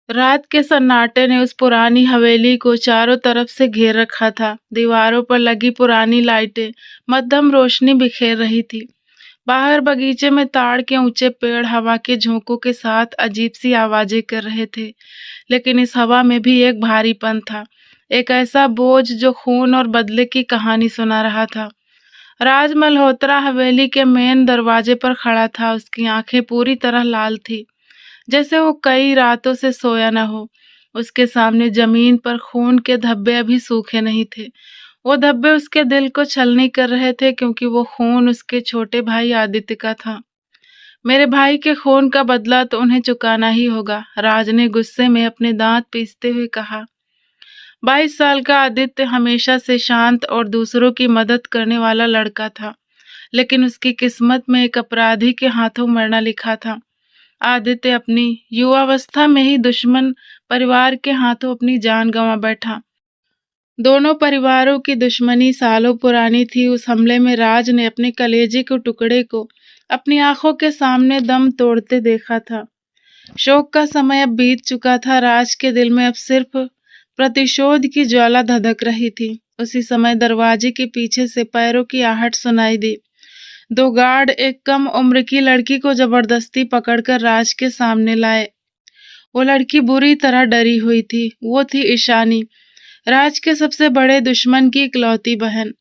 रात के सन्नाटे ने उस पुरानी हवेली को चारों तरफ से घेर रखा था। दीवारों पर लगी पुरानी लाइटें मध्यम रोशनी बिखेर रही थी। बाहर बगीचे में ताड़ के ऊंचे पेड़ हवा के झोंकों के साथ अजीब सी आवाजें कर रहे थे, लेकिन इस हवा में भी एक भारीपन था, एक ऐसा बोझ जो खून और बदले की कहानी सुना रहा था। राज मल्होत्रा हवेली के मेन दरवाजे पर खड़ा था। उसकी आंखें पूरी तरह लाल थी, जैसे वो कई रातों से सोया न हो। उसके सामने जमीन पर खून के धब्बे अभी सूखे नहीं थे। वो धब्बे उसके दिल को छलनी कर रहे थे, क्योंकि वो खून उसके छोटे भाई आदित्य का था। मेरे भाई के खून का बदला तो उन्हें चुकाना ही होगा, राज ने गुस्से में अपने दांत पीसते हुए कहा। 22 साल का आदित्य हमेशा से शांत और दूसरों की मदद करने वाला लड़का था, लेकिन उसकी किस्मत में एक अपराधी के हाथों मरना लिखा था। आदित्य अपनी युवावस्था में ही दुश्मन परिवार के हाथों अपनी जान गंवा बैठा। दोनों परिवारों की दुश्मनी सालों पुरानी थी। उस हमले में राज ने अपने कलेजे के टुकड़े को अपनी आंखों के सामने दम तोड़ते देखा था। शोक का समय अब बीत चुका था। राज के दिल में अब सिर्फ प्रतिशोध की ज्वाला धधक रही थी। उसी समय दरवाजे के पीछे से पैरों की आहट सुनाई दी। दो गार्ड एक कम उम्र की लड़की को जबरदस्ती पकड़कर राज के सामने लाए। वो लड़की बुरी तरह डरी हुई थी। वो थी ईशानी, राज के सबसे बड़े दुश्मन की इकलौती बहन।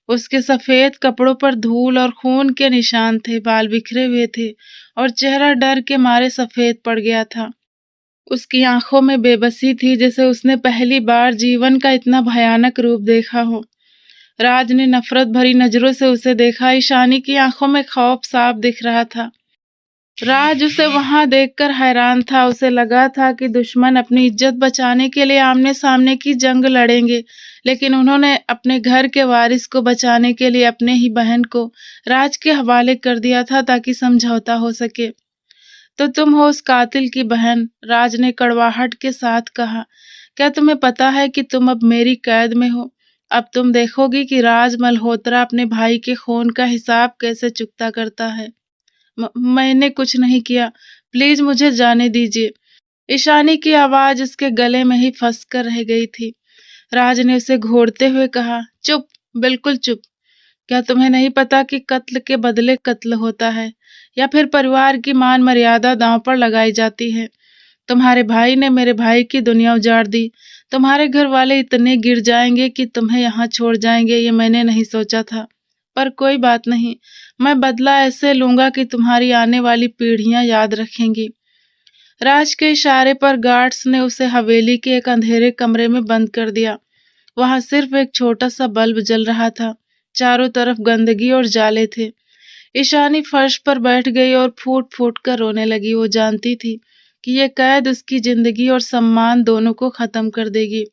उसके सफेद कपड़ों पर धूल और खून के निशान थे, बाल बिखरे हुए थे और चेहरा डर के मारे सफेद पड़ गया था। उसकी आंखों में बेबसी थी, जैसे उसने पहली बार जीवन का इतना भयानक रूप देखा हो। राज ने नफरत भरी नजरों से उसे देखा। ईशानी की आंखों में खौफ साफ दिख रहा था। राज उसे वहां देखकर हैरान था। उसे लगा था कि दुश्मन अपनी इज्जत बचाने के लिए आमने सामने की जंग लड़ेंगे, लेकिन उन्होंने अपने घर के वारिस को बचाने के लिए अपने ही बहन को राज के हवाले कर दिया था, ताकि समझौता हो सके। तो तुम हो उस कातिल की बहन, राज ने कड़वाहट के साथ कहा। क्या तुम्हें पता है कि तुम अब मेरी कैद में हो? अब तुम देखोगी कि राज मल्होत्रा अपने भाई के खून का हिसाब कैसे चुकता करता है। मैंने कुछ नहीं किया, प्लीज मुझे जाने दीजिए। ईशानी की आवाज उसके गले में ही फंस कर रह गई थी। राज ने उसे घोरते हुए कहा, चुप, बिल्कुल चुप। क्या तुम्हें नहीं पता कि कत्ल के बदले कत्ल होता है, या फिर परिवार की मान मर्यादा दांव पर लगाई जाती है? तुम्हारे भाई ने मेरे भाई की दुनिया उजाड़ दी। तुम्हारे घर वाले इतने गिर जाएंगे कि तुम्हें यहाँ छोड़ जाएंगे, ये मैंने नहीं सोचा था। पर कोई बात नहीं, मैं बदला ऐसे लूंगा कि तुम्हारी आने वाली पीढ़ियां याद रखेंगी। राज के इशारे पर गार्ड्स ने उसे हवेली के एक अंधेरे कमरे में बंद कर दिया। वहां सिर्फ एक छोटा सा बल्ब जल रहा था। चारों तरफ गंदगी और जाले थे। ईशानी फर्श पर बैठ गई और फूट फूट कर रोने लगी। वो जानती थी कि ये कैद उसकी जिंदगी और सम्मान दोनों को खत्म कर देगी।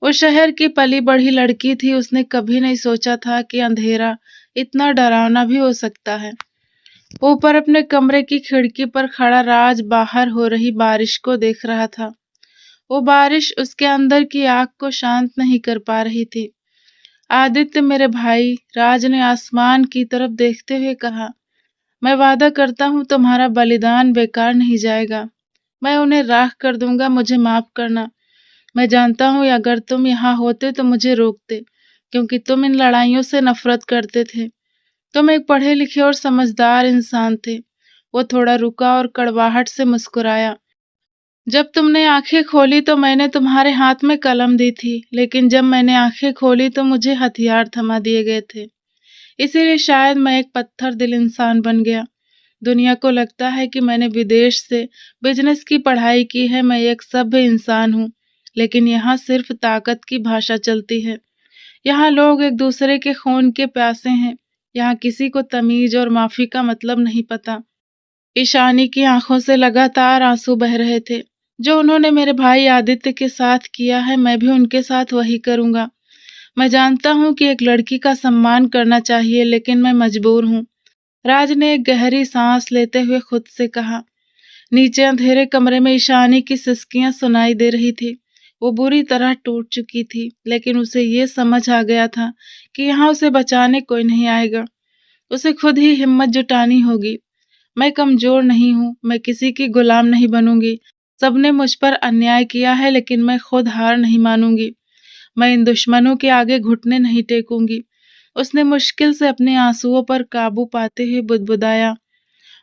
वो शहर की पली बढ़ी लड़की थी। उसने कभी नहीं सोचा था कि अंधेरा इतना डरावना भी हो सकता है। ऊपर अपने कमरे की खिड़की पर खड़ा राज बाहर हो रही बारिश को देख रहा था। वो बारिश उसके अंदर की आग को शांत नहीं कर पा रही थी। आदित्य मेरे भाई, राज ने आसमान की तरफ देखते हुए कहा, मैं वादा करता हूँ तुम्हारा बलिदान बेकार नहीं जाएगा। मैं उन्हें राख कर दूंगा, मुझे माफ करना। मैं जानता हूँ अगर तुम यहाँ होते तो मुझे रोकते, क्योंकि तुम इन लड़ाइयों से नफरत करते थे। तुम एक पढ़े लिखे और समझदार इंसान थे। वो थोड़ा रुका और कड़वाहट से मुस्कुराया। जब तुमने आंखें खोली तो मैंने तुम्हारे हाथ में कलम दी थी, लेकिन जब मैंने आंखें खोली तो मुझे हथियार थमा दिए गए थे। इसीलिए शायद मैं एक पत्थर दिल इंसान बन गया। दुनिया को लगता है कि मैंने विदेश से बिजनेस की पढ़ाई की है, मैं एक सभ्य इंसान हूँ, लेकिन यहाँ सिर्फ ताकत की भाषा चलती है। यहाँ लोग एक दूसरे के खून के प्यासे हैं। यहाँ किसी को तमीज और माफी का मतलब नहीं पता। ईशानी की आंखों से लगातार आंसू बह रहे थे। जो उन्होंने मेरे भाई आदित्य के साथ किया है, मैं भी उनके साथ वही करूंगा। मैं जानता हूँ कि एक लड़की का सम्मान करना चाहिए, लेकिन मैं मजबूर हूँ। राज ने एक गहरी सांस लेते हुए खुद से कहा। नीचे अंधेरे कमरे में ईशानी की सिसकियां सुनाई दे रही थी। वो बुरी तरह टूट चुकी थी, लेकिन उसे ये समझ आ गया था कि यहाँ उसे बचाने कोई नहीं आएगा। उसे खुद ही हिम्मत जुटानी होगी। मैं कमजोर नहीं हूँ, मैं किसी की गुलाम नहीं बनूंगी। सबने मुझ पर अन्याय किया है, लेकिन मैं खुद हार नहीं मानूंगी। मैं इन दुश्मनों के आगे घुटने नहीं टेकूंगी। उसने मुश्किल से अपने आंसुओं पर काबू पाते हुए बुदबुदाया।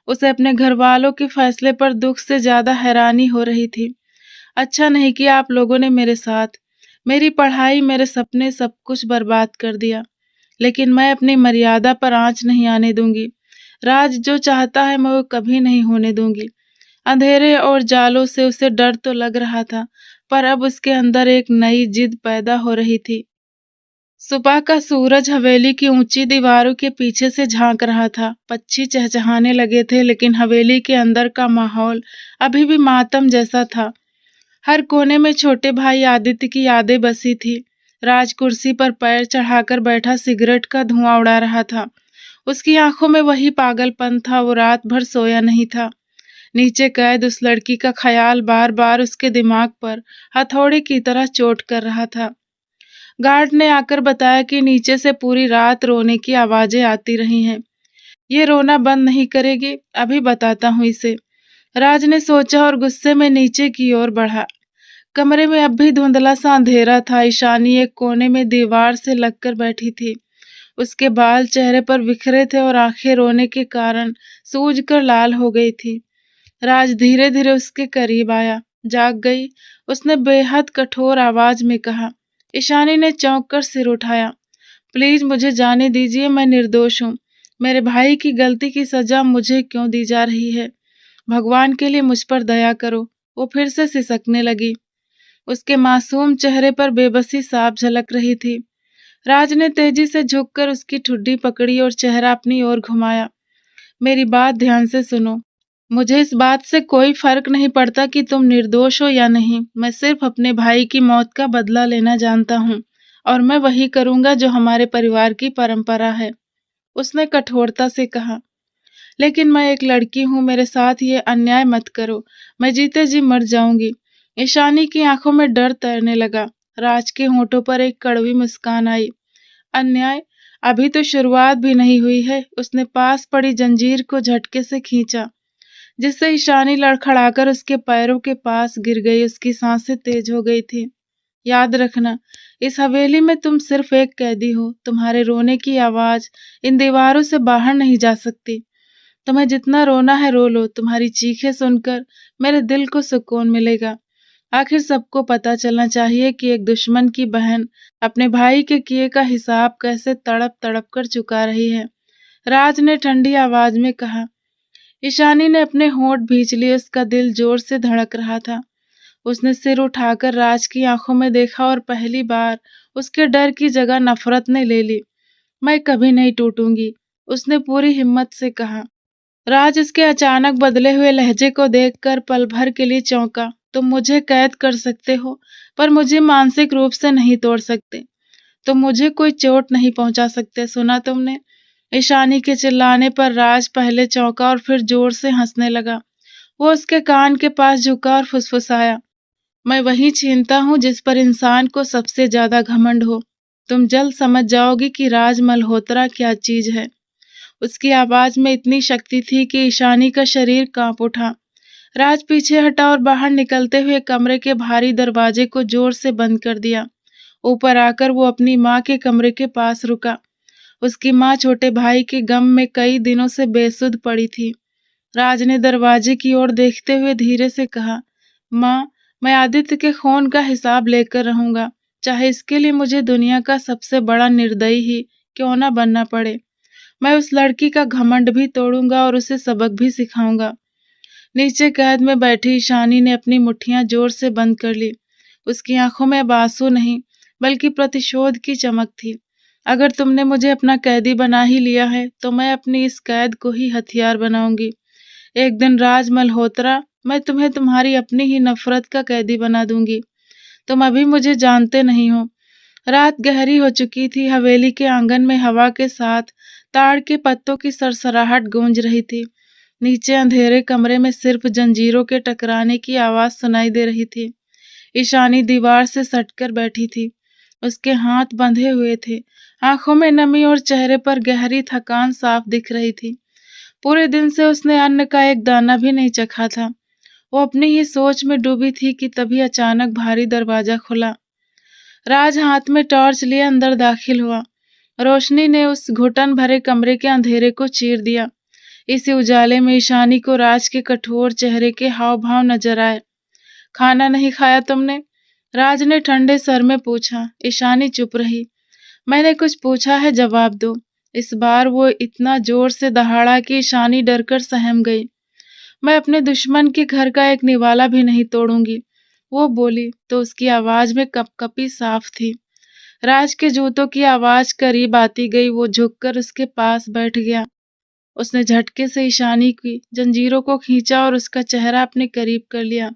उसे अपने घर वालों के फैसले पर दुख से ज्यादा हैरानी हो रही थी। अच्छा नहीं किया आप लोगों ने मेरे साथ। मेरी पढ़ाई, मेरे सपने, सब कुछ बर्बाद कर दिया। लेकिन मैं अपनी मर्यादा पर आंच नहीं आने दूंगी। राज जो चाहता है मैं वो कभी नहीं होने दूंगी। अंधेरे और जालों से उसे डर तो लग रहा था, पर अब उसके अंदर एक नई जिद पैदा हो रही थी। सुबह का सूरज हवेली की ऊंची दीवारों के पीछे से झांक रहा था। पक्षी चहचहाने लगे थे, लेकिन हवेली के अंदर का माहौल अभी भी मातम जैसा था। हर कोने में छोटे भाई आदित्य की यादें बसी थी। राज कुर्सी पर पैर चढ़ाकर बैठा सिगरेट का धुआं उड़ा रहा था। उसकी आंखों में वही पागलपन था। वो रात भर सोया नहीं था। नीचे कैद उस लड़की का ख्याल बार बार उसके दिमाग पर हथौड़े की तरह चोट कर रहा था। गार्ड ने आकर बताया कि नीचे से पूरी रात रोने की आवाजें आती रही हैं। ये रोना बंद नहीं करेगी, अभी बताता हूँ इसे। राज ने सोचा और गुस्से में नीचे की ओर बढ़ा। कमरे में अब भी धुंधला सा अंधेरा था। ईशानी एक कोने में दीवार से लगकर बैठी थी। उसके बाल चेहरे पर बिखरे थे और आंखें रोने के कारण सूजकर लाल हो गई थी। राज धीरे धीरे उसके करीब आया। जाग गई, उसने बेहद कठोर आवाज में कहा। ईशानी ने चौंक कर सिर उठाया। प्लीज मुझे जाने दीजिए, मैं निर्दोष हूँ। मेरे भाई की गलती की सजा मुझे क्यों दी जा रही है? भगवान के लिए मुझ पर दया करो। वो फिर से सिसकने लगी। उसके मासूम चेहरे पर बेबसी साफ झलक रही थी। राज ने तेजी से झुककर उसकी ठुड्डी पकड़ी और चेहरा अपनी ओर घुमाया। मेरी बात ध्यान से सुनो। मुझे इस बात से कोई फर्क नहीं पड़ता कि तुम निर्दोष हो या नहीं। मैं सिर्फ अपने भाई की मौत का बदला लेना जानता हूँ, और मैं वही करूंगा जो हमारे परिवार की परंपरा है। उसने कठोरता से कहा। लेकिन मैं एक लड़की हूँ, मेरे साथ ये अन्याय मत करो। मैं जीते जी मर जाऊंगी। ईशानी की आंखों में डर तैरने लगा। राज के होठों पर एक कड़वी मुस्कान आई। अन्याय? अभी तो शुरुआत भी नहीं हुई है। उसने पास पड़ी जंजीर को झटके से खींचा, जिससे ईशानी लड़खड़ाकर उसके पैरों के पास गिर गई। उसकी सांसें तेज हो गई थी। याद रखना, इस हवेली में तुम सिर्फ एक कैदी हो। तुम्हारे रोने की आवाज इन दीवारों से बाहर नहीं जा सकती। तुम्हें जितना रोना है रो लो। तुम्हारी चीखें सुनकर मेरे दिल को सुकून मिलेगा। आखिर सबको पता चलना चाहिए कि एक दुश्मन की बहन अपने भाई के किए का हिसाब कैसे तड़प तड़प कर चुका रही है। राज ने ठंडी आवाज में कहा। ईशानी ने अपने होंठ भींच लिए। उसका दिल जोर से धड़क रहा था। उसने सिर उठाकर राज की आंखों में देखा और पहली बार उसके डर की जगह नफरत ने ले ली। मैं कभी नहीं टूटूंगी, उसने पूरी हिम्मत से कहा। राज उसके अचानक बदले हुए लहजे को देखकर पल भर के लिए चौंका। तुम मुझे कैद कर सकते हो, पर मुझे मानसिक रूप से नहीं तोड़ सकते। तुम मुझे कोई चोट नहीं पहुंचा सकते, सुना तुमने? ईशानी के चिल्लाने पर राज पहले चौंका और फिर जोर से हंसने लगा। वो उसके कान के पास झुका और फुसफुसाया। मैं वही छीनता हूँ जिस पर इंसान को सबसे ज्यादा घमंड हो। तुम जल्द समझ जाओगी कि राज मल्होत्रा क्या चीज है। उसकी आवाज में इतनी शक्ति थी कि ईशानी का शरीर कांप उठा। राज पीछे हटा और बाहर निकलते हुए कमरे के भारी दरवाजे को जोर से बंद कर दिया। ऊपर आकर वो अपनी माँ के कमरे के पास रुका। उसकी माँ छोटे भाई के गम में कई दिनों से बेसुध पड़ी थी। राज ने दरवाजे की ओर देखते हुए धीरे से कहा, माँ, मैं आदित्य के खून का हिसाब लेकर रहूंगा, चाहे इसके लिए मुझे दुनिया का सबसे बड़ा निर्दयी ही क्यों न बनना पड़े। मैं उस लड़की का घमंड भी तोड़ूंगा और उसे सबक भी सिखाऊंगा। नीचे कैद में बैठी ईशानी ने अपनी मुट्ठियां जोर से बंद कर ली। उसकी आंखों में अब आंसू नहीं, बल्कि प्रतिशोध की चमक थी। अगर तुमने मुझे अपना कैदी बना ही लिया है, तो मैं अपनी इस कैद को ही हथियार बनाऊंगी। एक दिन राज मल्होत्रा, मैं तुम्हें तुम्हारी अपनी ही नफरत का कैदी बना दूंगी। तुम अभी मुझे जानते नहीं हो। रात गहरी हो चुकी थी। हवेली के आंगन में हवा के साथ ताड़ के पत्तों की सरसराहट गूंज रही थी। नीचे अंधेरे कमरे में सिर्फ जंजीरों के टकराने की आवाज सुनाई दे रही थी। ईशानी दीवार से सटकर बैठी थी। उसके हाथ बंधे हुए थे। आंखों में नमी और चेहरे पर गहरी थकान साफ दिख रही थी। पूरे दिन से उसने अन्न का एक दाना भी नहीं चखा था। वो अपनी ही सोच में डूबी थी कि तभी अचानक भारी दरवाजा खुला। राज हाथ में टॉर्च लिए अंदर दाखिल हुआ। रोशनी ने उस घुटन भरे कमरे के अंधेरे को चीर दिया। इसी उजाले में ईशानी को राज के कठोर चेहरे के हाव भाव नजर आए। खाना नहीं खाया तुमने? राज ने ठंडे सर में पूछा। ईशानी चुप रही। मैंने कुछ पूछा है, जवाब दो। इस बार वो इतना जोर से दहाड़ा कि ईशानी डरकर सहम गई। मैं अपने दुश्मन के घर का एक निवाला भी नहीं तोड़ूंगी, वो बोली तो उसकी आवाज में कपकपी साफ थी। राज के जूतों की आवाज करीब आती गई। वो झुककर उसके पास बैठ गया। उसने झटके से ईशानी की जंजीरों को खींचा और उसका चेहरा अपने करीब कर लिया।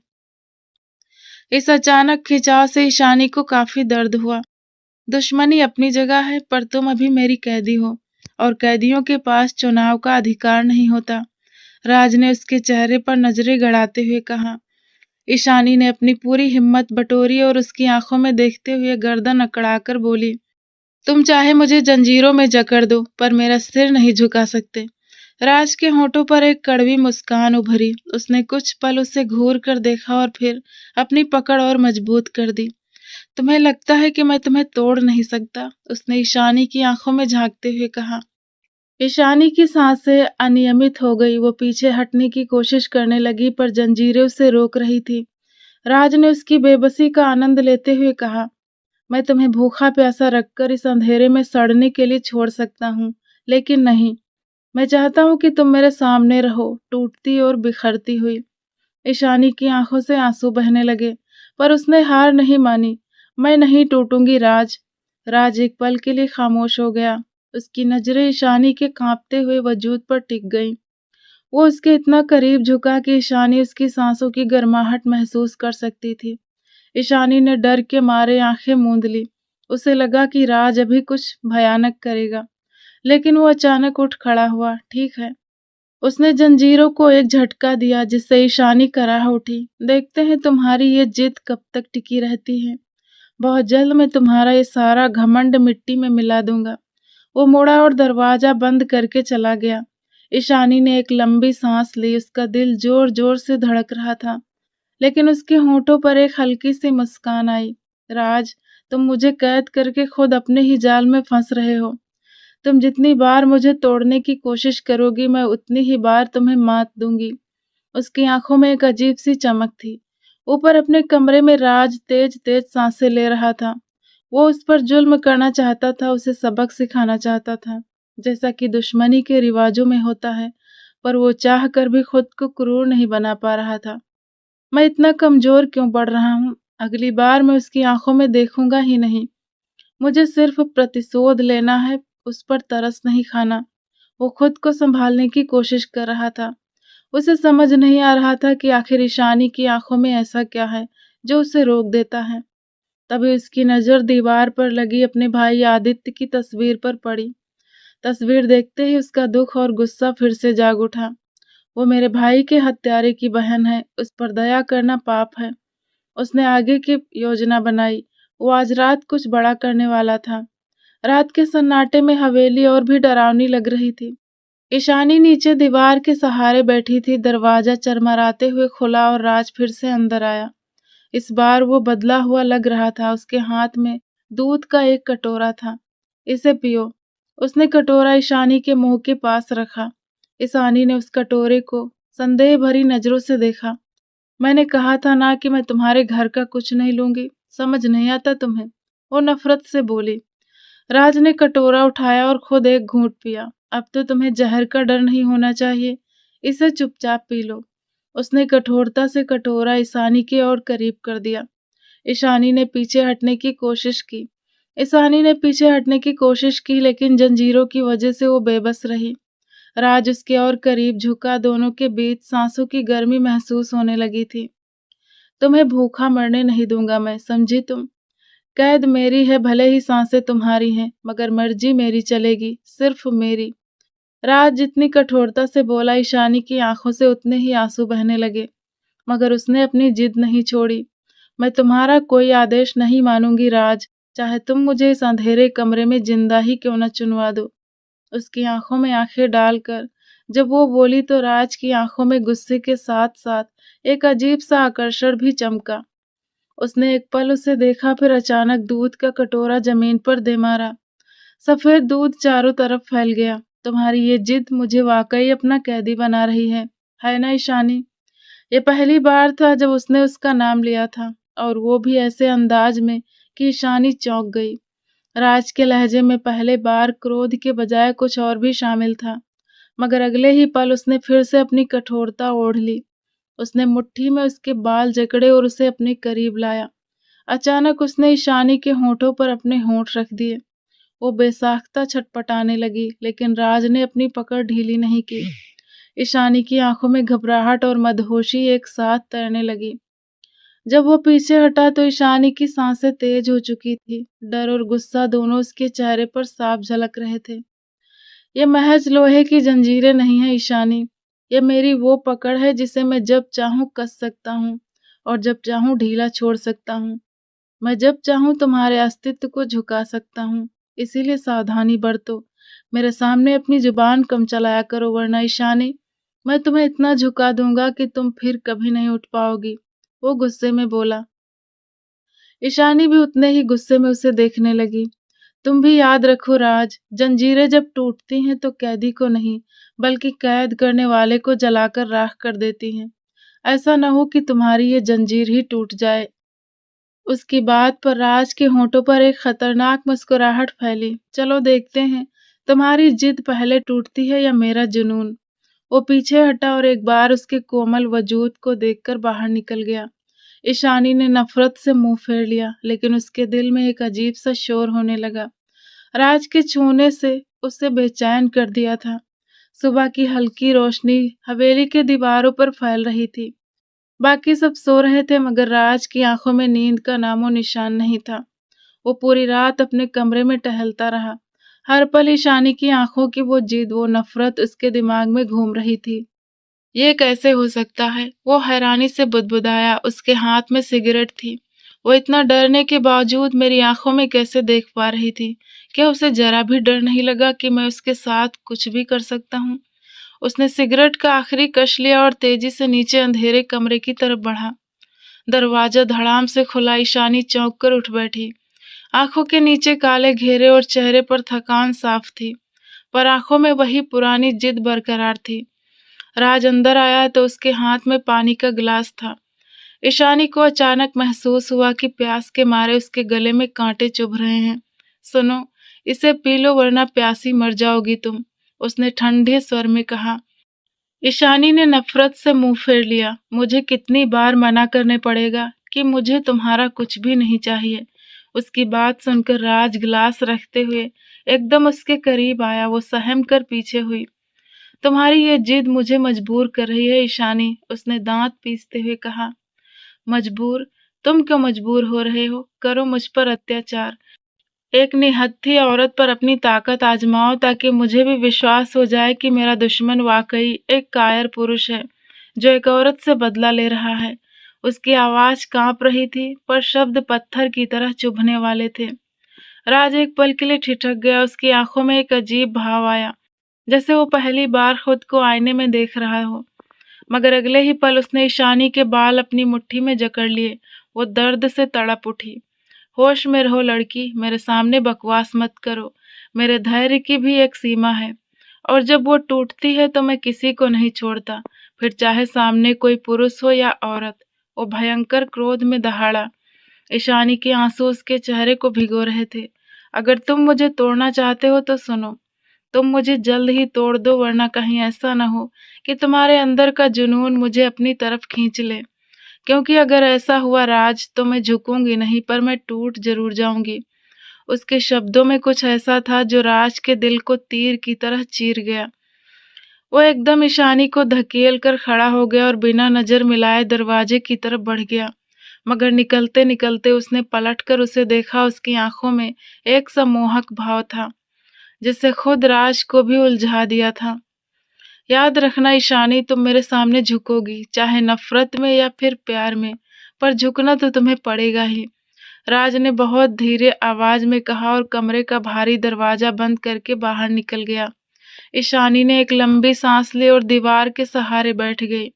इस अचानक खिंचाव से ईशानी को काफी दर्द हुआ। दुश्मनी अपनी जगह है, पर तुम अभी मेरी कैदी हो और कैदियों के पास चुनाव का अधिकार नहीं होता। राज ने उसके चेहरे पर नजरें गड़ाते हुए कहा। ईशानी ने अपनी पूरी हिम्मत बटोरी और उसकी आंखों में देखते हुए गर्दन अकड़ाकर बोली, तुम चाहे मुझे जंजीरों में जकड़ दो, पर मेरा सिर नहीं झुका सकते। राज के होठों पर एक कड़वी मुस्कान उभरी। उसने कुछ पल उसे घूर कर देखा और फिर अपनी पकड़ और मजबूत कर दी। तुम्हें लगता है कि मैं तुम्हें तोड़ नहीं सकता? उसने ईशानी की आंखों में झांकते हुए कहा। ईशानी की सांसें अनियमित हो गई। वो पीछे हटने की कोशिश करने लगी, पर जंजीरें उसे रोक रही थी। राज ने उसकी बेबसी का आनंद लेते हुए कहा, मैं तुम्हें भूखा प्यासा रखकर इस अंधेरे में सड़ने के लिए छोड़ सकता हूँ, लेकिन नहीं, मैं चाहता हूँ कि तुम मेरे सामने रहो, टूटती और बिखरती हुई। ईशानी की आंखों से आंसू बहने लगे, पर उसने हार नहीं मानी। मैं नहीं टूटूंगी राज। राज एक पल के लिए खामोश हो गया। उसकी नजरें ईशानी के कांपते हुए वजूद पर टिक गईं। वो उसके इतना करीब झुका कि ईशानी उसकी सांसों की गर्माहट महसूस कर सकती थी। ईशानी ने डर के मारे आंखें मूंद ली। उसे लगा कि राज अभी कुछ भयानक करेगा, लेकिन वो अचानक उठ खड़ा हुआ। ठीक है, उसने जंजीरों को एक झटका दिया जिससे ईशानी कराह उठी। देखते हैं तुम्हारी ये जिद कब तक टिकी रहती है। बहुत जल्द मैं तुम्हारा ये सारा घमंड मिट्टी में मिला दूंगा। वो मुड़ा और दरवाजा बंद करके चला गया। ईशानी ने एक लंबी सांस ली। उसका दिल जोर जोर से धड़क रहा था, लेकिन उसके होठों पर एक हल्की सी मुस्कान आई। राज, तुम मुझे कैद करके खुद अपने ही जाल में फंस रहे हो। तुम जितनी बार मुझे तोड़ने की कोशिश करोगी, मैं उतनी ही बार तुम्हें मात दूंगी। उसकी आंखों में एक अजीब सी चमक थी। ऊपर अपने कमरे में राज तेज तेज सांसें ले रहा था। वो उस पर जुल्म करना चाहता था, उसे सबक सिखाना चाहता था, जैसा कि दुश्मनी के रिवाजों में होता है, पर वो चाह कर भी खुद को क्रूर नहीं बना पा रहा था। मैं इतना कमजोर क्यों पड़ रहा हूँ? अगली बार मैं उसकी आंखों में देखूंगा ही नहीं। मुझे सिर्फ प्रतिशोध लेना है, उस पर तरस नहीं खाना। वो खुद को संभालने की कोशिश कर रहा था। उसे समझ नहीं आ रहा था कि आखिर ईशानी की आंखों में ऐसा क्या है जो उसे रोक देता है। तभी उसकी नजर दीवार पर लगी अपने भाई आदित्य की तस्वीर पर पड़ी। तस्वीर देखते ही उसका दुख और गुस्सा फिर से जाग उठा। वो मेरे भाई के हत्यारे की बहन है, उस पर दया करना पाप है। उसने आगे की योजना बनाई। वो आज रात कुछ बड़ा करने वाला था। रात के सन्नाटे में हवेली और भी डरावनी लग रही थी। ईशानी नीचे दीवार के सहारे बैठी थी। दरवाजा चरमराते हुए खुला और राज फिर से अंदर आया। इस बार वो बदला हुआ लग रहा था। उसके हाथ में दूध का एक कटोरा था। इसे पियो। उसने कटोरा ईशानी के मुंह के पास रखा। ईशानी ने उस कटोरे को संदेह भरी नजरों से देखा। मैंने कहा था ना कि मैं तुम्हारे घर का कुछ नहीं लूंगी, समझ नहीं आता तुम्हें? वो नफरत से बोली। राज ने कटोरा उठाया और खुद एक घूंट पिया। अब तो तुम्हें जहर का डर नहीं होना चाहिए, इसे चुपचाप पी लो। उसने कठोरता से कटोरा ईशानी के और करीब कर दिया। ईशानी ने पीछे हटने की कोशिश की। लेकिन जंजीरों की वजह से वो बेबस रही। राज उसके और करीब झुका। दोनों के बीच सांसों की गर्मी महसूस होने लगी थी। तुम्हें भूखा मरने नहीं दूंगा मैं, समझी तुम? कैद मेरी है, भले ही सांसें तुम्हारी हैं, मगर मर्जी मेरी चलेगी, सिर्फ मेरी। राज जितनी कठोरता से बोला, ईशानी की आंखों से उतने ही आंसू बहने लगे, मगर उसने अपनी जिद नहीं छोड़ी। मैं तुम्हारा कोई आदेश नहीं मानूंगी राज, चाहे तुम मुझे इस अंधेरे कमरे में जिंदा ही क्यों न चुनवा दो। उसकी आंखों में आंखें डालकर जब वो बोली तो राज की आंखों में गुस्से के साथ साथ एक अजीब सा आकर्षण भी चमका। उसने एक पल उसे देखा, फिर अचानक दूध का कटोरा जमीन पर दे मारा। सफेद दूध चारों तरफ फैल गया। तुम्हारी ये जिद मुझे वाकई अपना कैदी बना रही है ना ईशानी? ये पहली बार था जब उसने उसका नाम लिया था, और वो भी ऐसे अंदाज में कि ईशानी चौंक गई। राज के लहजे में पहले बार क्रोध के बजाय कुछ और भी शामिल था, मगर अगले ही पल उसने फिर से अपनी कठोरता ओढ़ ली। उसने मुट्ठी में उसके बाल जकड़े और उसे अपने करीब लाया। अचानक उसने ईशानी के होठों पर अपने होंठ रख दिए। वो बेसाख्ता छटपटाने लगी, लेकिन राज ने अपनी पकड़ ढीली नहीं की। ईशानी की आंखों में घबराहट और मदहोशी एक साथ तैरने लगी। जब वो पीछे हटा तो ईशानी की सांसें तेज हो चुकी थी। डर और गुस्सा दोनों उसके चेहरे पर साफ झलक रहे थे। ये महज लोहे की जंजीरें नहीं है ईशानी, ये मेरी वो पकड़ है जिसे मैं जब चाहूं कस सकता हूँ और जब चाहूं ढीला छोड़ सकता हूँ। मैं जब चाहूं तुम्हारे अस्तित्व को झुका सकता हूँ। इसीलिए सावधानी बरतो। मेरे सामने अपनी जुबान कम चलाया करो, वरना ईशानी, मैं तुम्हें इतना झुका दूंगा कि तुम फिर कभी नहीं उठ पाओगी। वो गुस्से में बोला। ईशानी भी उतने ही गुस्से में उसे देखने लगी। तुम भी याद रखो राज, जंजीरें जब टूटती हैं तो कैदी को नहीं, बल्कि कैद करने वाले को जलाकर राख कर देती हैं। ऐसा न हो कि तुम्हारी ये जंजीर ही टूट जाए। उसकी बात पर राज के होठों पर एक खतरनाक मुस्कुराहट फैली। चलो देखते हैं, तुम्हारी जिद पहले टूटती है या मेरा जुनून। वो पीछे हटा और एक बार उसके कोमल वजूद को देखकर बाहर निकल गया। ईशानी ने नफरत से मुंह फेर लिया, लेकिन उसके दिल में एक अजीब सा शोर होने लगा। राज के छूने से उसे बेचैन कर दिया था। सुबह की हल्की रोशनी हवेली के दीवारों पर फैल रही थी। बाकी सब सो रहे थे, मगर राज की आंखों में नींद का नामो निशान नहीं था। वो पूरी रात अपने कमरे में टहलता रहा। हर पल ईशानी की आंखों की वो जिद, वो नफरत उसके दिमाग में घूम रही थी। ये कैसे हो सकता है? वो हैरानी से बुदबुदाया। उसके हाथ में सिगरेट थी। वो इतना डरने के बावजूद मेरी आंखों में कैसे देख पा रही थी? क्या उसे जरा भी डर नहीं लगा कि मैं उसके साथ कुछ भी कर सकता हूँ? उसने सिगरेट का आखिरी कश लिया और तेजी से नीचे अंधेरे कमरे की तरफ बढ़ा। दरवाजा धड़ाम से खुला। ईशानी चौंक कर उठ बैठी। आंखों के नीचे काले घेरे और चेहरे पर थकान साफ थी, पर आंखों में वही पुरानी जिद बरकरार थी। राज अंदर आया तो उसके हाथ में पानी का गिलास था। ईशानी को अचानक महसूस हुआ कि प्यास के मारे उसके गले में कांटे चुभ रहे हैं। सुनो, इसे पी लो वरना प्यासी मर जाओगी तुम, उसने ठंडे स्वर में कहा। ईशानी ने नफरत से मुंह फेर लिया। मुझे कितनी बार मना करने पड़ेगा कि मुझे तुम्हारा कुछ भी नहीं चाहिए। उसकी बात सुनकर राज गिलास रखते हुए एकदम उसके करीब आया। वो सहम कर पीछे हुई। तुम्हारी ये जिद मुझे मजबूर कर रही है ईशानी, उसने दांत पीसते हुए कहा। मजबूर? तुम क्यों मजबूर हो रहे हो? करो मुझ पर अत्याचार। एक निहत्थी औरत पर अपनी ताकत आजमाओ, ताकि मुझे भी विश्वास हो जाए कि मेरा दुश्मन वाकई एक कायर पुरुष है जो एक औरत से बदला ले रहा है। उसकी आवाज कांप रही थी, पर शब्द पत्थर की तरह चुभने वाले थे। राज एक पल के लिए ठिठक गया। उसकी आंखों में एक अजीब भाव आया, जैसे वो पहली बार खुद को आईने में देख रहा हो। मगर अगले ही पल उसने ईशानी के बाल अपनी मुट्ठी में जकड़ लिए। वो दर्द से तड़प उठी। होश में रहो लड़की, मेरे सामने बकवास मत करो। मेरे धैर्य की भी एक सीमा है, और जब वो टूटती है तो मैं किसी को नहीं छोड़ता, फिर चाहे सामने कोई पुरुष हो या औरत। वो भयंकर क्रोध में दहाड़ा। ईशानी के आंसू उसके चेहरे को भिगो रहे थे। अगर तुम मुझे तोड़ना चाहते हो तो सुनो, तुम मुझे जल्द ही तोड़ दो, वरना कहीं ऐसा न हो कि तुम्हारे अंदर का जुनून मुझे अपनी तरफ खींच ले। क्योंकि अगर ऐसा हुआ राज, तो मैं झुकूंगी नहीं, पर मैं टूट जरूर जाऊंगी। उसके शब्दों में कुछ ऐसा था जो राज के दिल को तीर की तरह चीर गया। वो एकदम ईशानी को धकेल कर खड़ा हो गया और बिना नजर मिलाए दरवाजे की तरफ बढ़ गया। मगर निकलते निकलते उसने पलटकर उसे देखा। उसकी आंखों में एक सम्मोहक भाव था, जिससे खुद राज को भी उलझा दिया था। याद रखना ईशानी, तुम मेरे सामने झुकोगी, चाहे नफरत में या फिर प्यार में, पर झुकना तो तुम्हें पड़ेगा ही। राज ने बहुत धीरे आवाज में कहा और कमरे का भारी दरवाजा बंद करके बाहर निकल गया। ईशानी ने एक लंबी सांस ली और दीवार के सहारे बैठ गई।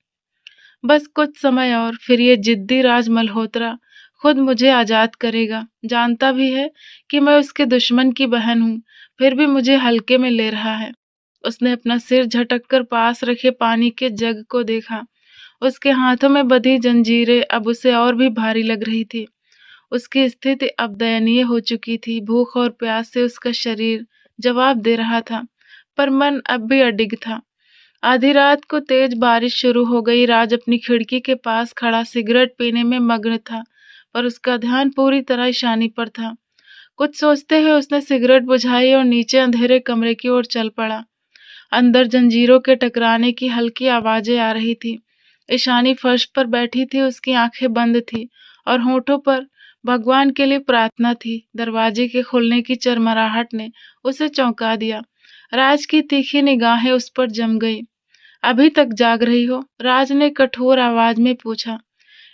बस कुछ समय और, फिर ये जिद्दी राज मल्होत्रा खुद मुझे आजाद करेगा। जानता भी है कि मैं उसके दुश्मन की बहन हूँ, फिर भी मुझे हल्के में ले रहा है। उसने अपना सिर झटक कर पास रखे पानी के जग को देखा। उसके हाथों में बंधी जंजीरें अब उसे और भी भारी लग रही थी। उसकी स्थिति अब दयनीय हो चुकी थी। भूख और प्यास से उसका शरीर जवाब दे रहा था, पर मन अब भी अडिग था। आधी रात को तेज बारिश शुरू हो गई। राज अपनी खिड़की के पास खड़ा सिगरेट पीने में मग्न था, पर उसका ध्यान पूरी तरह ईशानी पर था। कुछ सोचते हुए उसने सिगरेट बुझाई और नीचे अंधेरे कमरे की ओर चल पड़ा। अंदर जंजीरों के टकराने की हल्की आवाजें आ रही थी। ईशानी फर्श पर बैठी थी, उसकी आंखें बंद थी और होठों पर भगवान के लिए प्रार्थना थी। दरवाजे के खुलने की चरमराहट ने उसे चौंका दिया। राज की तीखी निगाहें उस पर जम गई। अभी तक जाग रही हो? राज ने कठोर आवाज में पूछा।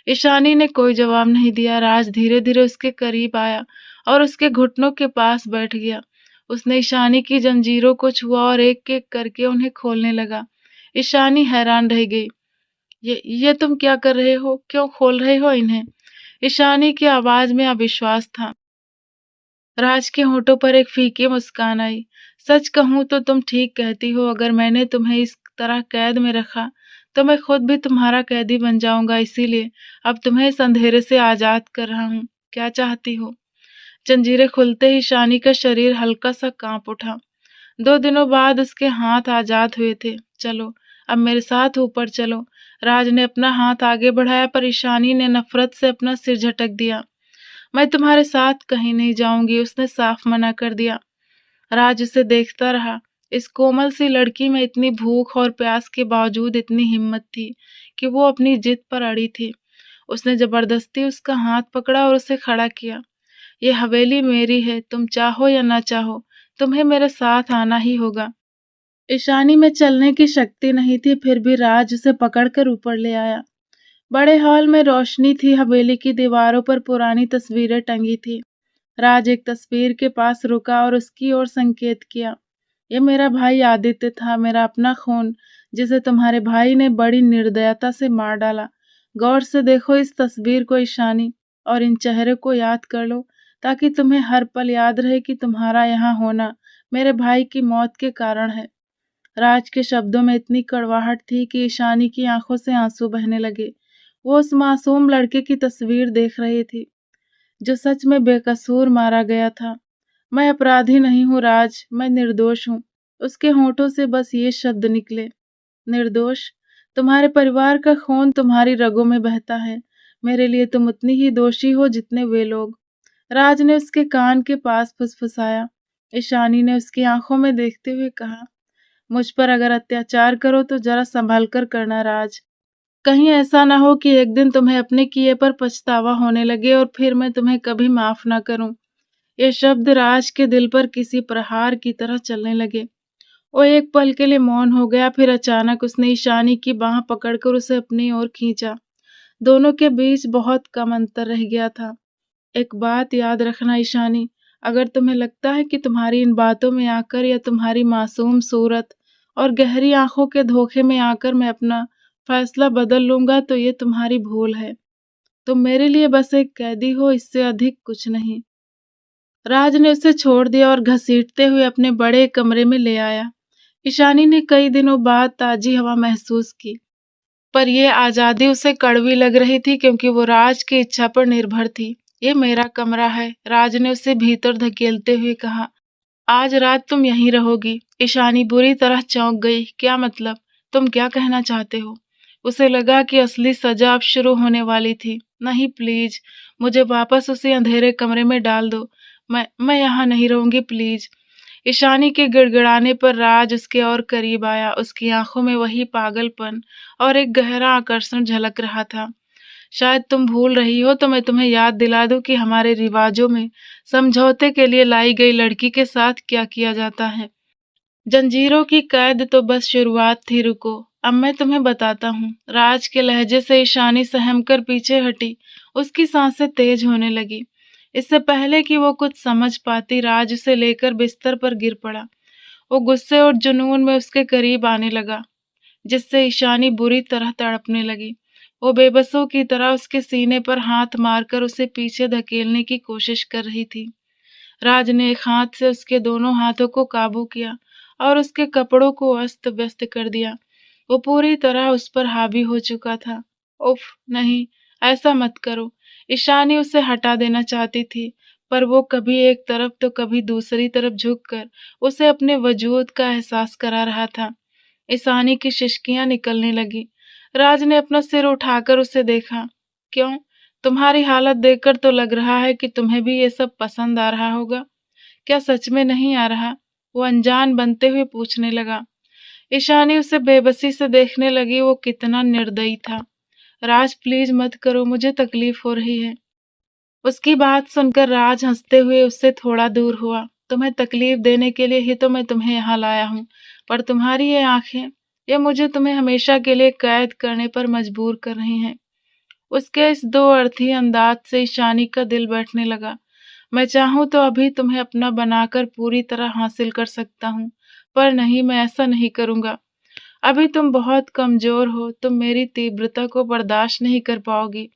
ईशानी ने कोई जवाब नहीं दिया। राज धीरे धीरे उसके करीब आया और उसके घुटनों के पास बैठ गया। उसने ईशानी की जंजीरों को छुआ और एक एक करके उन्हें खोलने लगा। ईशानी हैरान रह गई। ये तुम क्या कर रहे हो? क्यों खोल रहे हो इन्हें? ईशानी की आवाज में अविश्वास था। राज के होठों पर एक फीकी मुस्कान आई। सच कहूं तो तुम ठीक कहती हो। अगर मैंने तुम्हें इस तरह कैद में रखा तो मैं खुद भी तुम्हारा कैदी बन जाऊंगा। इसीलिए अब तुम्हें इस अंधेरे से आजाद कर रहा हूं। क्या चाहती हो? जंजीरें खुलते ही ईशानी का शरीर हल्का सा कांप उठा। 2 दिनों बाद उसके हाथ आजाद हुए थे। चलो, अब मेरे साथ ऊपर चलो। राज ने अपना हाथ आगे बढ़ाया, पर ईशानी ने नफरत से अपना सिर झटक दिया। मैं तुम्हारे साथ कहीं नहीं जाऊंगी, उसने साफ मना कर दिया। राज उसे देखता रहा। इस कोमल सी लड़की में इतनी भूख और प्यास के बावजूद इतनी हिम्मत थी कि वो अपनी जिद पर अड़ी थी। उसने जबरदस्ती उसका हाथ पकड़ा और उसे खड़ा किया। ये हवेली मेरी है, तुम चाहो या ना चाहो, तुम्हें मेरे साथ आना ही होगा। ईशानी में चलने की शक्ति नहीं थी, फिर भी राज उसे पकड़कर ऊपर ले आया। बड़े हॉल में रोशनी थी। हवेली की दीवारों पर पुरानी तस्वीरें टंगी थी। राज एक तस्वीर के पास रुका और उसकी ओर संकेत किया। ये मेरा भाई आदित्य था, मेरा अपना खून, जिसे तुम्हारे भाई ने बड़ी निर्दयता से मार डाला। गौर से देखो इस तस्वीर को ईशानी, और इन चेहरे को याद कर लो, ताकि तुम्हें हर पल याद रहे कि तुम्हारा यहाँ होना मेरे भाई की मौत के कारण है। राज के शब्दों में इतनी कड़वाहट थी कि ईशानी की आंखों से आंसू बहने लगे। वो उस मासूम लड़के की तस्वीर देख रही थी जो सच में बेकसूर मारा गया था। मैं अपराधी नहीं हूँ राज, मैं निर्दोष हूँ। उसके होठों से बस ये शब्द निकले, निर्दोष। तुम्हारे परिवार का खून तुम्हारी रगों में बहता है। मेरे लिए तुम उतनी ही दोषी हो जितने वे लोग। राज ने उसके कान के पास फुसफुसाया। ईशानी ने उसकी आंखों में देखते हुए कहा, मुझ पर अगर अत्याचार करो तो जरा संभल कर करना राज। कहीं ऐसा ना हो कि एक दिन तुम्हें अपने किए पर पछतावा होने लगे और फिर मैं तुम्हें कभी माफ ना करूं। ये शब्द राज के दिल पर किसी प्रहार की तरह चलने लगे। वो एक पल के लिए मौन हो गया, फिर अचानक उसने ईशानी की बांह पकड़कर उसे अपनी ओर खींचा। दोनों के बीच बहुत कम अंतर रह गया था। एक बात याद रखना ईशानी, अगर तुम्हें लगता है कि तुम्हारी इन बातों में आकर या तुम्हारी मासूम सूरत और गहरी आंखों के धोखे में आकर मैं अपना फैसला बदल लूंगा, तो ये तुम्हारी भूल है। तुम मेरे लिए बस एक कैदी हो, इससे अधिक कुछ नहीं। राज ने उसे छोड़ दिया और घसीटते हुए अपने बड़े कमरे में ले आया। ईशानी ने कई दिनों बाद ताजी हवा महसूस की, पर यह आजादी उसे कड़वी लग रही थी क्योंकि वो राज की इच्छा पर निर्भर थी। ये मेरा कमरा है, राज ने उसे भीतर धकेलते हुए कहा। आज रात तुम यहीं रहोगी। ईशानी बुरी तरह चौंक गई। क्या मतलब? तुम क्या कहना चाहते हो? उसे लगा कि असली सजा अब शुरू होने वाली थी। नहीं, प्लीज, मुझे वापस उसी अंधेरे कमरे में डाल दो। मैं यहाँ नहीं रहूंगी, प्लीज। ईशानी के गिड़गिड़ाने पर राज उसके और करीब आया। उसकी आंखों में वही पागलपन और एक गहरा आकर्षण झलक रहा था। शायद तुम भूल रही हो तो मैं तुम्हें याद दिला दूं कि हमारे रिवाजों में समझौते के लिए लाई गई लड़की के साथ क्या किया जाता है। जंजीरों की कैद तो बस शुरुआत थी, रुको, अब मैं तुम्हें बताता हूँ। राज के लहजे से ईशानी सहम कर पीछे हटी। उसकी सांसें तेज होने लगी। इससे पहले कि वो कुछ समझ पाती, राज उसे लेकर बिस्तर पर गिर पड़ा। वो गुस्से और जुनून में उसके करीब आने लगा, जिससे ईशानी बुरी तरह तड़पने लगी। वो बेबसों की तरह उसके सीने पर हाथ मारकर उसे पीछे धकेलने की कोशिश कर रही थी। राज ने एक हाथ से उसके दोनों हाथों को काबू किया और उसके कपड़ों को अस्त व्यस्त कर दिया। वो पूरी तरह उस पर हावी हो चुका था। उफ, नहीं, ऐसा मत करो। ईशानी उसे हटा देना चाहती थी, पर वो कभी एक तरफ तो कभी दूसरी तरफ झुककर उसे अपने वजूद का एहसास करा रहा था। ईशानी की सिसकियां निकलने लगी। राज ने अपना सिर उठाकर उसे देखा। क्यों? तुम्हारी हालत देखकर तो लग रहा है कि तुम्हें भी ये सब पसंद आ रहा होगा। क्या सच में नहीं आ रहा? वो अनजान बनते हुए पूछने लगा। ईशानी उसे बेबसी से देखने लगी। वो कितना निर्दयी था। राज, प्लीज मत करो, मुझे तकलीफ हो रही है। उसकी बात सुनकर राज हंसते हुए उससे थोड़ा दूर हुआ। तुम्हें तकलीफ देने के लिए ही तो मैं तुम्हें यहाँ लाया हूँ, पर तुम्हारी ये आंखें, ये मुझे तुम्हें हमेशा के लिए कैद करने पर मजबूर कर रही हैं। उसके इस दो अर्थी अंदाज से ईशानी का दिल बैठने लगा। मैं चाहूं तो अभी तुम्हें अपना बनाकर पूरी तरह हासिल कर सकता हूँ, पर नहीं, मैं ऐसा नहीं करूंगा। अभी तुम बहुत कमजोर हो, तुम मेरी तीव्रता को बर्दाश्त नहीं कर पाओगी।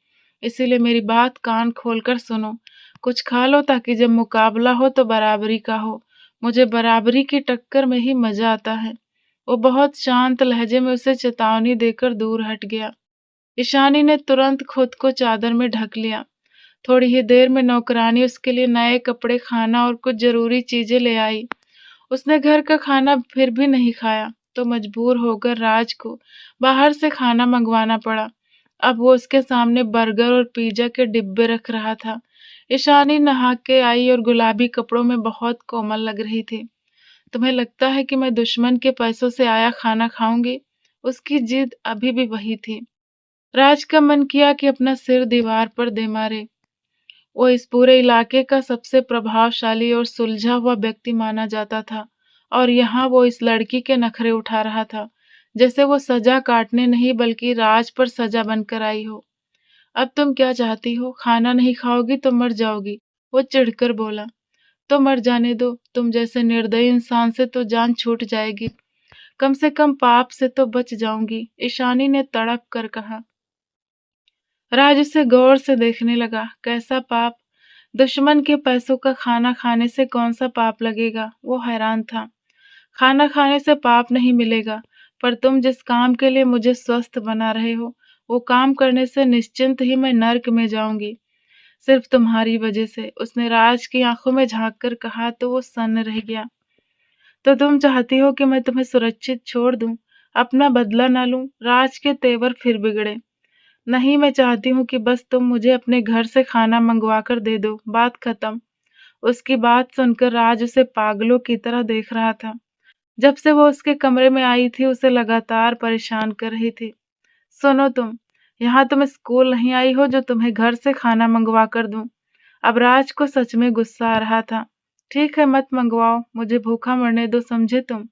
इसीलिए मेरी बात कान खोलकर सुनो। कुछ खा लो ताकि जब मुकाबला हो तो बराबरी का हो। मुझे बराबरी की टक्कर में ही मजा आता है। वो बहुत शांत लहजे में उसे चेतावनी देकर दूर हट गया। ईशानी ने तुरंत खुद को चादर में ढक लिया। थोड़ी ही देर में नौकरानी उसके लिए नए कपड़े, खाना और कुछ जरूरी चीजें ले आई। उसने घर का खाना फिर भी नहीं खाया, तो मजबूर होकर राज को बाहर से खाना मंगवाना पड़ा। अब वो उसके सामने बर्गर और पिज्जा के डिब्बे रख रहा था। ईशानी नहा के आई और गुलाबी कपड़ों में बहुत कोमल लग रही थी। तुम्हें लगता है कि मैं दुश्मन के पैसों से आया खाना खाऊंगी? उसकी जिद अभी भी वही थी। राज का मन किया कि अपना सिर दीवार पर दे मारे। वो इस पूरे इलाके का सबसे प्रभावशाली और सुलझा हुआ व्यक्ति माना जाता था, और यहाँ वो इस लड़की के नखरे उठा रहा था, जैसे वो सजा काटने नहीं बल्कि राज पर सजा बनकर आई हो। अब तुम क्या चाहती हो? खाना नहीं खाओगी तो मर जाओगी, वो चिढ़कर बोला। तो मर जाने दो, तुम जैसे निर्दयी इंसान से तो जान छूट जाएगी, कम से कम पाप से तो बच जाऊंगी, ईशानी ने तड़प कर कहा। राज उसे गौर से देखने लगा। कैसा पाप? दुश्मन के पैसों का खाना खाने से कौन सा पाप लगेगा? वो हैरान था। खाना खाने से पाप नहीं मिलेगा, पर तुम जिस काम के लिए मुझे स्वस्थ बना रहे हो, वो काम करने से निश्चिंत ही मैं नर्क में जाऊंगी, सिर्फ तुम्हारी वजह से। उसने राज की आंखों में झांक कर कहा तो वो सन्न रह गया। तो तुम चाहती हो कि मैं तुम्हें सुरक्षित छोड़ दूं, अपना बदला ना लूं? राज के तेवर फिर बिगड़े। नहीं, मैं चाहती हूँ कि बस तुम मुझे अपने घर से खाना मंगवा कर दे दो, बात खत्म। उसकी बात सुनकर राज उसे पागलों की तरह देख रहा था। जब से वो उसके कमरे में आई थी, उसे लगातार परेशान कर रही थी। सुनो तुम, यहाँ तुम स्कूल नहीं आई हो जो तुम्हें घर से खाना मंगवा कर दूं। अब राज को सच में गुस्सा आ रहा था। ठीक है, मत मंगवाओ, मुझे भूखा मरने दो, समझे तुम?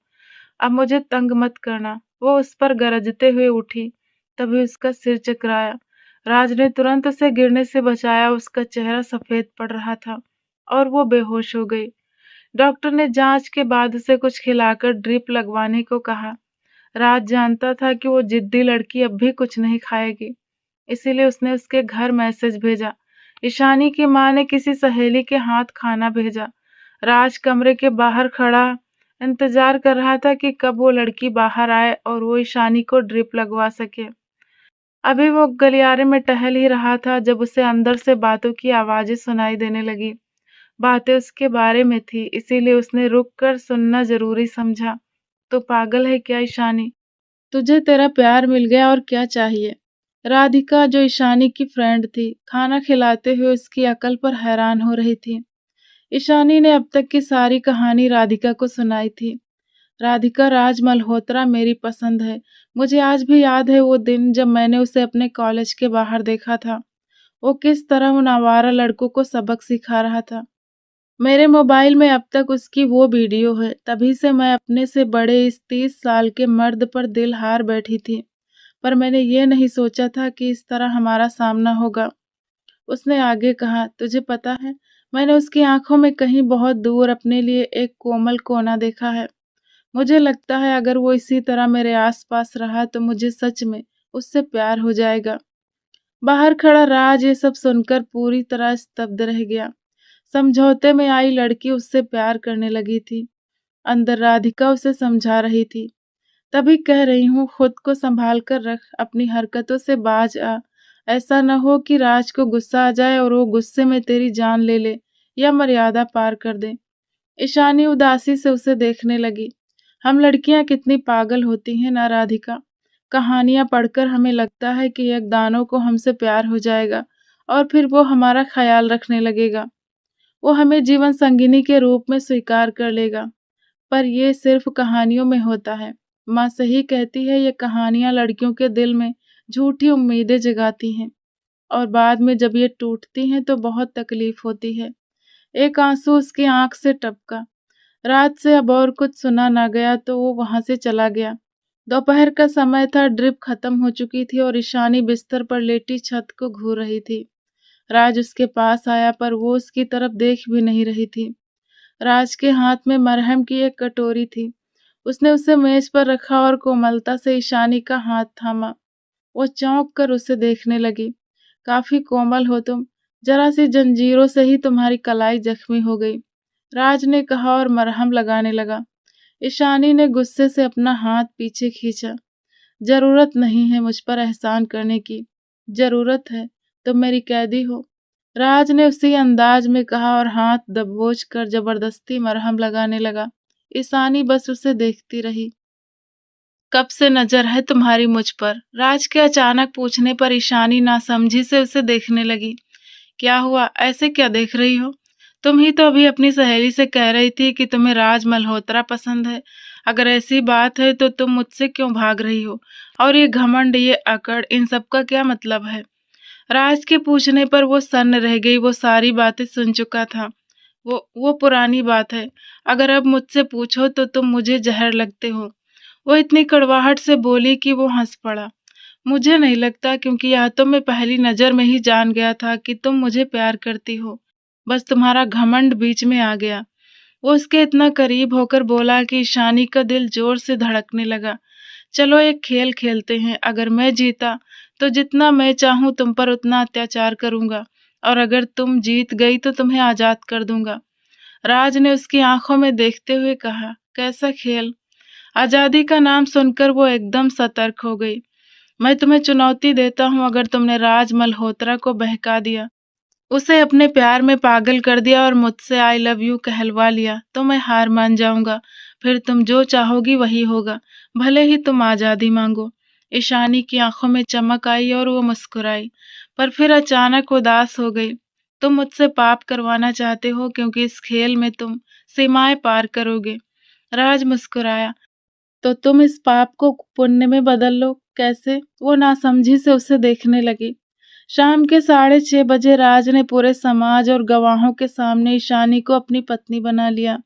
अब मुझे तंग मत करना। वो उस पर गरजते हुए उठी। तभी उसका सिर चकराया। राज ने तुरंत उसे गिरने से बचाया। उसका चेहरा सफेद पड़ रहा था और वो बेहोश हो गई। डॉक्टर ने जांच के बाद उसे कुछ खिलाकर ड्रिप लगवाने को कहा। राज जानता था कि वो जिद्दी लड़की अब भी कुछ नहीं खाएगी, इसीलिए उसने उसके घर मैसेज भेजा। ईशानी की माँ ने किसी सहेली के हाथ खाना भेजा। राज कमरे के बाहर खड़ा इंतजार कर रहा था कि कब वो लड़की बाहर आए और वो ईशानी को ड्रिप लगवा सके। अभी वो गलियारे में टहल ही रहा था जब उसे अंदर से बातों की आवाजें सुनाई देने लगी। बातें उसके बारे में थी, इसीलिए उसने रुक कर सुनना जरूरी समझा। तो पागल है क्या ईशानी? तुझे तेरा प्यार मिल गया और क्या चाहिए? राधिका, जो ईशानी की फ्रेंड थी, खाना खिलाते हुए उसकी अकल पर हैरान हो रही थी। ईशानी ने अब तक की सारी कहानी राधिका को सुनाई थी। राधिका, राज मल्होत्रा मेरी पसंद है। मुझे आज भी याद है वो दिन जब मैंने उसे अपने कॉलेज के बाहर देखा था। वो किस तरह उन आवारा लड़कों को सबक सिखा रहा था। मेरे मोबाइल में अब तक उसकी वो वीडियो है। तभी से मैं अपने से बड़े इस 30 साल के मर्द पर दिल हार बैठी थी, पर मैंने ये नहीं सोचा था कि इस तरह हमारा सामना होगा। उसने आगे कहा, तुझे पता है, मैंने उसकी आंखों में कहीं बहुत दूर अपने लिए एक कोमल कोना देखा है। मुझे लगता है अगर वो इसी तरह मेरे आसपास रहा तो मुझे सच में उससे प्यार हो जाएगा। बाहर खड़ा राज ये सब सुनकर पूरी तरह स्तब्ध रह गया। समझौते में आई लड़की उससे प्यार करने लगी थी। अंदर राधिका उसे समझा रही थी, तभी कह रही हूँ खुद को संभाल कर रख, अपनी हरकतों से बाज आ। ऐसा न हो कि राज को गुस्सा आ जाए और वो गुस्से में तेरी जान ले ले या मर्यादा पार कर दे। ईशानी उदासी से उसे देखने लगी। हम लड़कियां कितनी पागल होती हैं ना राधिका। कहानियां पढ़कर हमें लगता है कि एक दानव को हमसे प्यार हो जाएगा और फिर वो हमारा ख्याल रखने लगेगा। वो हमें जीवन संगिनी के रूप में स्वीकार कर लेगा। पर ये सिर्फ कहानियों में होता है। माँ सही कहती है, ये कहानियां लड़कियों के दिल में झूठी उम्मीदें जगाती हैं और बाद में जब ये टूटती हैं तो बहुत तकलीफ होती है। एक आंसू उसकी आंख से टपका। रात से अब और कुछ सुना ना गया तो वो वहां से चला गया। दोपहर का समय था, ड्रिप खत्म हो चुकी थी और ईशानी बिस्तर पर लेटी छत को घूर रही थी। राज उसके पास आया पर वो उसकी तरफ देख भी नहीं रही थी। राज के हाथ में मरहम की एक कटोरी थी। उसने उसे मेज पर रखा और कोमलता से ईशानी का हाथ थामा। वो चौंक कर उसे देखने लगी। काफी कोमल हो तुम, जरा सी जंजीरों से ही तुम्हारी कलाई जख्मी हो गई, राज ने कहा और मरहम लगाने लगा। ईशानी ने गुस्से से अपना हाथ पीछे खींचा। जरूरत नहीं है मुझ पर एहसान करने की, जरूरत है तुम मेरी कैदी हो, राज ने उसी अंदाज में कहा और हाथ दबोच कर जबरदस्ती मरहम लगाने लगा। ईशानी बस उसे देखती रही। कब से नजर है तुम्हारी मुझ पर? राज के अचानक पूछने पर ईशानी नासमझी से उसे देखने लगी। क्या हुआ, ऐसे क्या देख रही हो? तुम ही तो अभी अपनी सहेली से कह रही थी कि तुम्हें राज मल्होत्रा पसंद है। अगर ऐसी बात है तो तुम मुझसे क्यों भाग रही हो? और ये घमंड, ये अकड़, इन सब का क्या मतलब है? राज के पूछने पर वो सन्न रह गई। वो सारी बातें सुन चुका था। वो पुरानी बात है। अगर अब मुझसे पूछो तो तुम मुझे जहर लगते हो। वो इतनी कड़वाहट से बोली कि वो हंस पड़ा। मुझे नहीं लगता, क्योंकि यह तो मैं पहली नजर में ही जान गया था कि तुम मुझे प्यार करती हो। बस तुम्हारा घमंड बीच में आ गया। वो उसके इतना करीब होकर बोला कि ईशानी का दिल जोर से धड़कने लगा। चलो एक खेल खेलते हैं। अगर मैं जीता तो जितना मैं चाहूं तुम पर उतना अत्याचार करूंगा, और अगर तुम जीत गई तो तुम्हें आजाद कर दूंगा। राज ने उसकी आंखों में देखते हुए कहा, कैसा खेल? आजादी का नाम सुनकर वो एकदम सतर्क हो गई। मैं तुम्हें चुनौती देता हूँ, अगर तुमने राज मल्होत्रा को बहका दिया, उसे अपने प्यार में पागल कर दिया और मुझसे आई लव यू कहलवा लिया, तो मैं हार मान जाऊंगा। फिर तुम जो चाहोगी वही होगा, भले ही तुम आजादी मांगो। ईशानी की आंखों में चमक आई और वो मुस्कुराई, पर फिर अचानक उदास हो गई। तुम मुझसे पाप करवाना चाहते हो, क्योंकि इस खेल में तुम सीमाएं पार करोगे। राज मुस्कुराया, तो तुम इस पाप को पुण्य में बदल लो। कैसे? वो नासमझी से उसे देखने लगी। शाम के 6:30 बजे राज ने पूरे समाज और गवाहों के सामने ईशानी को अपनी पत्नी बना लिया।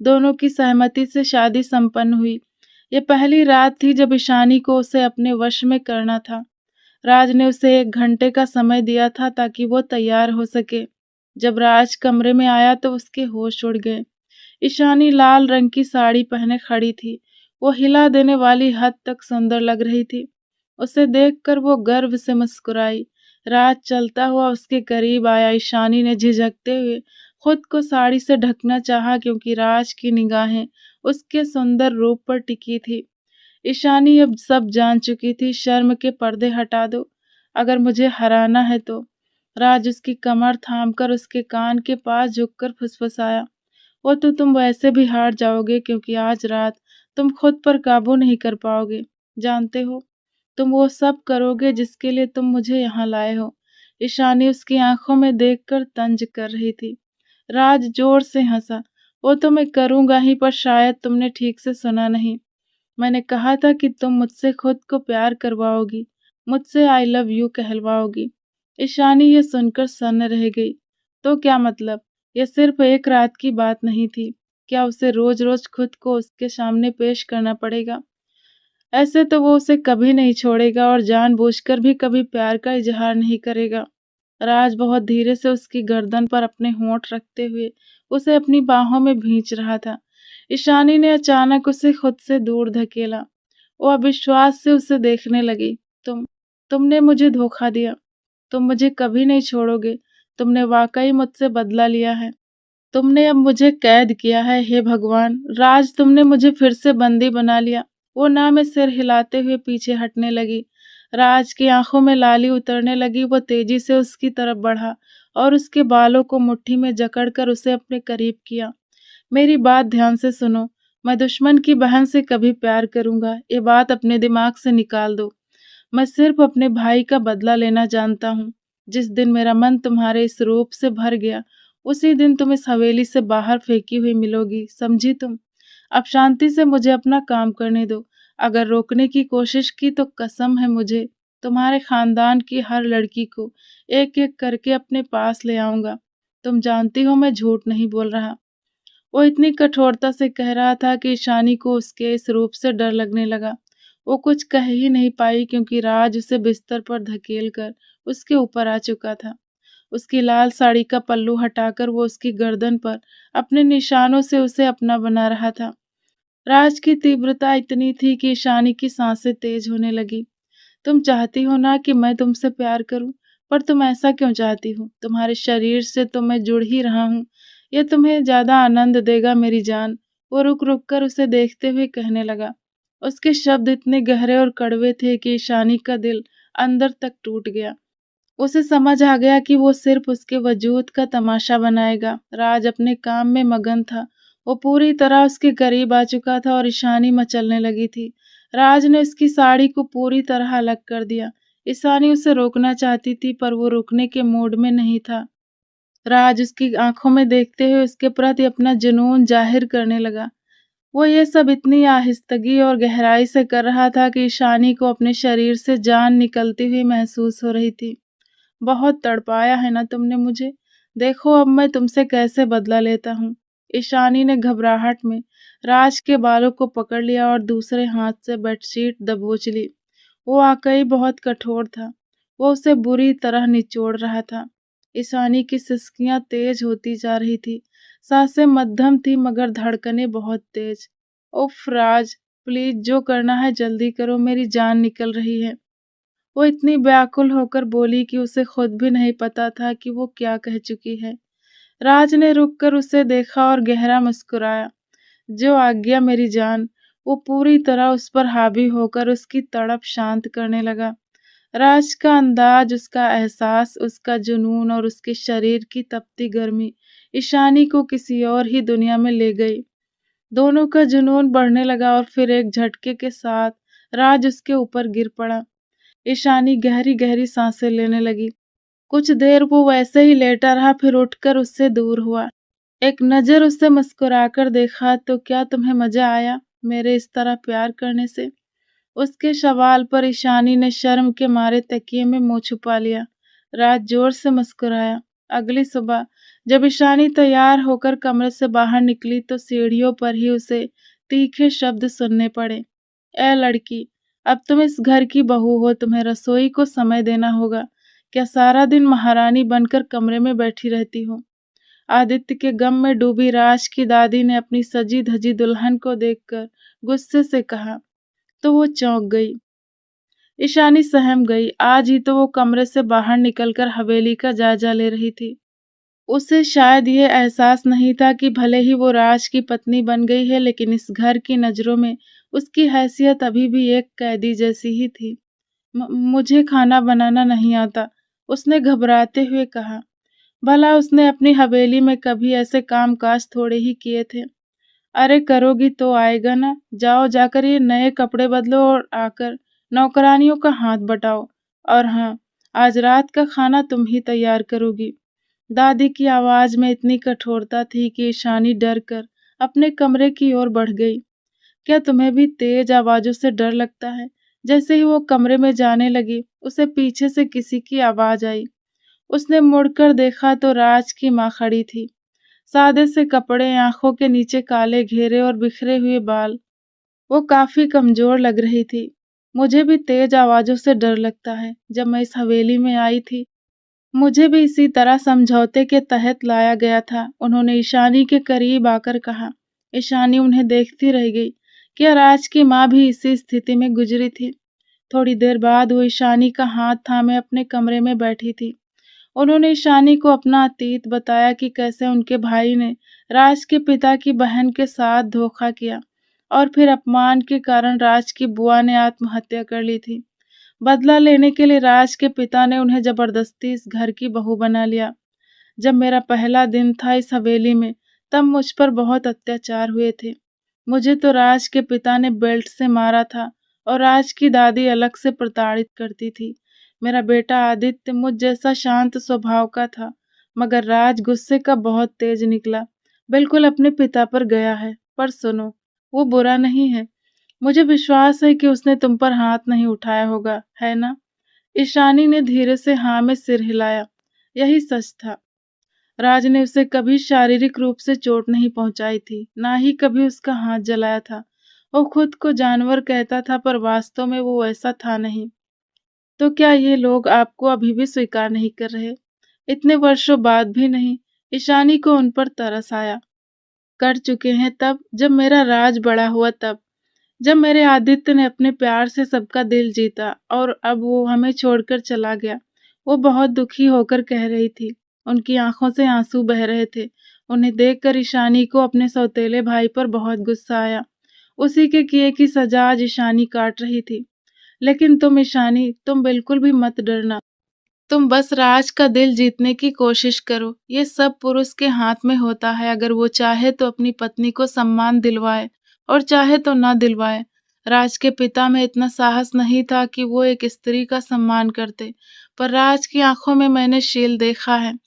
दोनों की सहमति से शादी संपन्न हुई। ये पहली रात थी जब ईशानी को उसे अपने वश में करना था। राज ने उसे 1 घंटे का समय दिया था ताकि वो तैयार हो सके। जब राज कमरे में आया तो उसके होश उड़ गए। ईशानी लाल रंग की साड़ी पहने खड़ी थी। वो हिला देने वाली हद तक सुंदर लग रही थी। उसे देखकर वो गर्व से मुस्कुराई। राज चलता हुआ उसके करीब आया। ईशानी ने झिझकते हुए खुद को साड़ी से ढकना चाहा, क्योंकि राज की निगाहें उसके सुंदर रूप पर टिकी थी। ईशानी अब सब जान चुकी थी। शर्म के पर्दे हटा दो, अगर मुझे हराना है तो। राज उसकी कमर थामकर उसके कान के पास झुककर फुसफुसाया, वो तो तुम वैसे भी हार जाओगे, क्योंकि आज रात तुम खुद पर काबू नहीं कर पाओगे। जानते हो, तुम वो सब करोगे जिसके लिए तुम मुझे यहाँ लाए हो। ईशानी उसकी आंखों में देखकर तंज कर रही थी। राज जोर से हंसा। वो तो मैं करूंगा ही, पर शायद तुमने ठीक से सुना नहीं। मैंने कहा था कि तुम मुझसे खुद को प्यार करवाओगी, मुझसे आई लव यू कहलवाओगी। ईशानी ये सुनकर सन्न रह गई। तो क्या मतलब? यह सिर्फ एक रात की बात नहीं थी। क्या उसे रोज रोज खुद को उसके सामने पेश करना पड़ेगा? ऐसे तो वो उसे कभी नहीं छोड़ेगा और जानबूझकर भी कभी प्यार का इजहार नहीं करेगा। राज बहुत धीरे से उसकी गर्दन पर अपने होंठ रखते हुए उसे अपनी बाहों में भींच रहा था। ईशानी ने अचानक उसे खुद से दूर धकेला। वो अविश्वास से उसे देखने लगी। तुमने मुझे धोखा दिया। तुम मुझे कभी नहीं छोड़ोगे। तुमने वाक़ई मुझसे बदला लिया है। तुमने अब मुझे कैद किया है, हे भगवान! राज, तुमने मुझे फिर से बंदी बना लिया। वो ना में सिर हिलाते हुए पीछे हटने लगी। राज की आंखों में लाली उतरने लगी। वो तेजी से उसकी तरफ बढ़ा और उसके बालों को मुट्ठी में जकड़कर उसे अपने करीब किया। मेरी बात ध्यान से सुनो। मैं दुश्मन की बहन से कभी प्यार करूंगा, ये बात अपने दिमाग से निकाल दो। मैं सिर्फ अपने भाई का बदला लेना जानता हूँ। जिस दिन मेरा मन तुम्हारे इस रूप से भर गया, उसी दिन तुम इस हवेली से बाहर फेंकी हुई मिलोगी, समझी तुम? अब शांति से मुझे अपना काम करने दो। अगर रोकने की कोशिश की तो कसम है मुझे, तुम्हारे खानदान की हर लड़की को एक एक करके अपने पास ले आऊंगा। तुम जानती हो मैं झूठ नहीं बोल रहा। वो इतनी कठोरता से कह रहा था कि ईशानी को उसके इस रूप से डर लगने लगा। वो कुछ कह ही नहीं पाई क्योंकि राज उसे बिस्तर पर धकेल कर उसके ऊपर आ चुका था। उसकी लाल साड़ी का पल्लू हटाकर वो उसकी गर्दन पर अपने निशानों से उसे अपना बना रहा था। राज की तीव्रता इतनी थी कि ईशानी की सांसें तेज होने लगी। तुम चाहती हो ना कि मैं तुमसे प्यार करूं, पर तुम ऐसा क्यों चाहती हो? तुम्हारे शरीर से तो मैं जुड़ ही रहा हूं। ये तुम्हें ज्यादा आनंद देगा मेरी जान। वो रुक रुक कर उसे देखते हुए कहने लगा। उसके शब्द इतने गहरे और कड़वे थे कि ईशानी का दिल अंदर तक टूट गया। उसे समझ आ गया कि वो सिर्फ उसके वजूद का तमाशा बनाएगा। राज अपने काम में मगन था। वो पूरी तरह उसके करीब आ चुका था और ईशानी मचलने लगी थी। राज ने उसकी साड़ी को पूरी तरह अलग कर दिया। ईशानी उसे रोकना चाहती थी पर वो रुकने के मूड में नहीं था। राज उसकी आंखों में देखते हुए उसके प्रति अपना जुनून जाहिर करने लगा। वो ये सब इतनी आहिस्तगी और गहराई से कर रहा था कि ईशानी को अपने शरीर से जान निकलती हुई महसूस हो रही थी। बहुत तड़पाया है ना तुमने मुझे। देखो अब मैं तुमसे कैसे बदला लेता हूँ। ईशानी ने घबराहट में राज के बालों को पकड़ लिया और दूसरे हाथ से बेडशीट दबोच ली। वो वाकई बहुत कठोर था। वो उसे बुरी तरह निचोड़ रहा था। ईशानी की सिसकियां तेज होती जा रही थी। सांसें मध्यम थी मगर धड़कनें बहुत तेज। उफ राज, प्लीज जो करना है जल्दी करो, मेरी जान निकल रही है। वो इतनी व्याकुल होकर बोली कि उसे खुद भी नहीं पता था कि वो क्या कह चुकी है। राज ने रुककर उसे देखा और गहरा मुस्कुराया। जो आज्ञा मेरी जान। वो पूरी तरह उस पर हावी होकर उसकी तड़प शांत करने लगा। राज का अंदाज, उसका एहसास, उसका जुनून और उसके शरीर की तपती गर्मी ईशानी को किसी और ही दुनिया में ले गई। दोनों का जुनून बढ़ने लगा और फिर एक झटके के साथ राज उसके ऊपर गिर पड़ा। ईशानी गहरी गहरी सांसें लेने लगी। कुछ देर वो वैसे ही लेटा रहा, फिर उठकर उससे दूर हुआ। एक नजर उससे मुस्कुराकर देखा, तो क्या तुम्हें मजा आया मेरे इस तरह प्यार करने से? उसके सवाल पर ईशानी ने शर्म के मारे तकिए में मुंह छुपा लिया। रात जोर से मुस्कुराया। अगली सुबह जब ईशानी तैयार होकर कमरे से बाहर निकली तो सीढ़ियों पर ही उसे तीखे शब्द सुनने पड़े। ए लड़की, अब तुम इस घर की बहू हो, तुम्हें रसोई को समय देना होगा। क्या सारा दिन महारानी बनकर कमरे में बैठी रहती हो? आदित्य के गम में डूबी राज की दादी ने अपनी सजी धजी दुल्हन को देखकर गुस्से से कहा, तो वो चौंक गई। ईशानी सहम गई। आज ही तो वो कमरे से बाहर निकलकर हवेली का जायजा ले रही थी। उसे शायद ये एहसास नहीं था कि भले ही वो राज की पत्नी बन गई है, लेकिन इस घर की नजरों में उसकी हैसियत अभी भी एक कैदी जैसी ही थी। मुझे खाना बनाना नहीं आता, उसने घबराते हुए कहा। भला उसने अपनी हवेली में कभी ऐसे काम काज थोड़े ही किए थे। अरे करोगी तो आएगा ना। जाओ, जाकर ये नए कपड़े बदलो और आकर नौकरानियों का हाथ बटाओ। और हाँ, आज रात का खाना तुम ही तैयार करोगी। दादी की आवाज में इतनी कठोरता थी कि ईशानी डर कर अपने कमरे की ओर बढ़ गई। क्या तुम्हें भी तेज आवाजों से डर लगता है? जैसे ही वो कमरे में जाने लगी, उसे पीछे से किसी की आवाज आई। उसने मुड़कर देखा तो राज की माँ खड़ी थी। सादे से कपड़े, आंखों के नीचे काले घेरे और बिखरे हुए बाल। वो काफी कमजोर लग रही थी। मुझे भी तेज आवाजों से डर लगता है। जब मैं इस हवेली में आई थी, मुझे भी इसी तरह समझौते के तहत लाया गया था, उन्होंने ईशानी के करीब आकर कहा। ईशानी उन्हें देखती रह गई। क्या राज की माँ भी इसी स्थिति में गुजरी थी? थोड़ी देर बाद वो ईशानी का हाथ थामे अपने कमरे में बैठी थी। उन्होंने ईशानी को अपना अतीत बताया कि कैसे उनके भाई ने राज के पिता की बहन के साथ धोखा किया और फिर अपमान के कारण राज की बुआ ने आत्महत्या कर ली थी। बदला लेने के लिए राज के पिता ने उन्हें जबरदस्ती इस घर की बहू बना लिया। जब मेरा पहला दिन था इस हवेली में, तब मुझ पर बहुत अत्याचार हुए थे। मुझे तो राज के पिता ने बेल्ट से मारा था और राज की दादी अलग से प्रताड़ित करती थी। मेरा बेटा आदित्य मुझ जैसा शांत स्वभाव का था, मगर राज गुस्से का बहुत तेज निकला, बिल्कुल अपने पिता पर गया है। पर सुनो, वो बुरा नहीं है। मुझे विश्वास है कि उसने तुम पर हाथ नहीं उठाया होगा, है ना? ईशानी ने धीरे से हाँ में सिर हिलाया। यही सच था। राज ने उसे कभी शारीरिक रूप से चोट नहीं पहुंचाई थी, ना ही कभी उसका हाथ जलाया था। वो खुद को जानवर कहता था, पर वास्तव में वो वैसा था नहीं। तो क्या ये लोग आपको अभी भी स्वीकार नहीं कर रहे? इतने वर्षों बाद भी नहीं? ईशानी को उन पर तरस आया। कर चुके हैं तब, जब मेरा राज बड़ा हुआ तब, जब मेरे आदित्य ने अपने प्यार से सबका दिल जीता और अब वो हमें छोड़कर चला गया। वो बहुत दुखी होकर कह रही थी। उनकी आंखों से आंसू बह रहे थे। उन्हें देखकर ईशानी को अपने सौतेले भाई पर बहुत गुस्सा आया। उसी के किए की सजा आज ईशानी काट रही थी। लेकिन तुम ईशानी, तुम बिल्कुल भी मत डरना। तुम बस राज का दिल जीतने की कोशिश करो। ये सब पुरुष के हाथ में होता है। अगर वो चाहे तो अपनी पत्नी को सम्मान दिलवाए और चाहे तो ना दिलवाए। राज के पिता में इतना साहस नहीं था कि वो एक स्त्री का सम्मान करते, पर राज की आंखों में मैंने शील देखा है।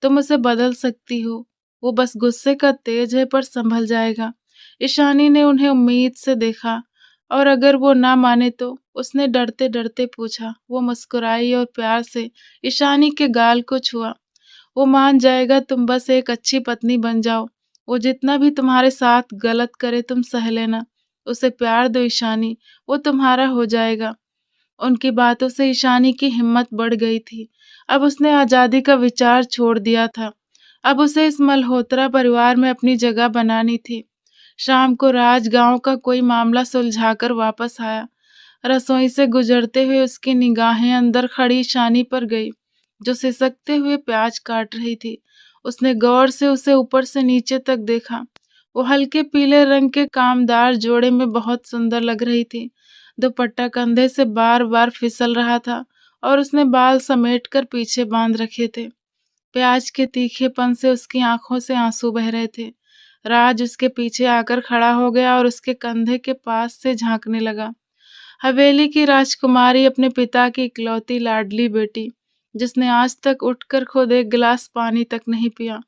तुम उसे बदल सकती हो। वो बस गुस्से का तेज है, पर संभल जाएगा। ईशानी ने उन्हें उम्मीद से देखा। और अगर वो ना माने तो? उसने डरते डरते पूछा। वो मुस्कुराई और प्यार से ईशानी के गाल को छुआ। वो मान जाएगा, तुम बस एक अच्छी पत्नी बन जाओ। वो जितना भी तुम्हारे साथ गलत करे तुम सह लेना। उसे प्यार दो ईशानी, वो तुम्हारा हो जाएगा। उनकी बातों से ईशानी की हिम्मत बढ़ गई थी। अब उसने आजादी का विचार छोड़ दिया था। अब उसे इस मल्होत्रा परिवार में अपनी जगह बनानी थी। शाम को राज गांव का कोई मामला सुलझाकर वापस आया। रसोई से गुजरते हुए उसकी निगाहें अंदर खड़ी ईशानी पर गई, जो सिसकते हुए प्याज काट रही थी। उसने गौर से उसे ऊपर से नीचे तक देखा। वो हल्के पीले रंग के कामदार जोड़े में बहुत सुंदर लग रही थी। दुपट्टा कंधे से बार बार फिसल रहा था और उसने बाल समेट कर पीछे बांध रखे थे। प्याज के तीखेपन से उसकी आंखों से आंसू बह रहे थे। राज उसके पीछे आकर खड़ा हो गया और उसके कंधे के पास से झांकने लगा। हवेली की राजकुमारी, अपने पिता की इकलौती लाडली बेटी, जिसने आज तक उठकर खुद एक गिलास पानी तक नहीं पिया,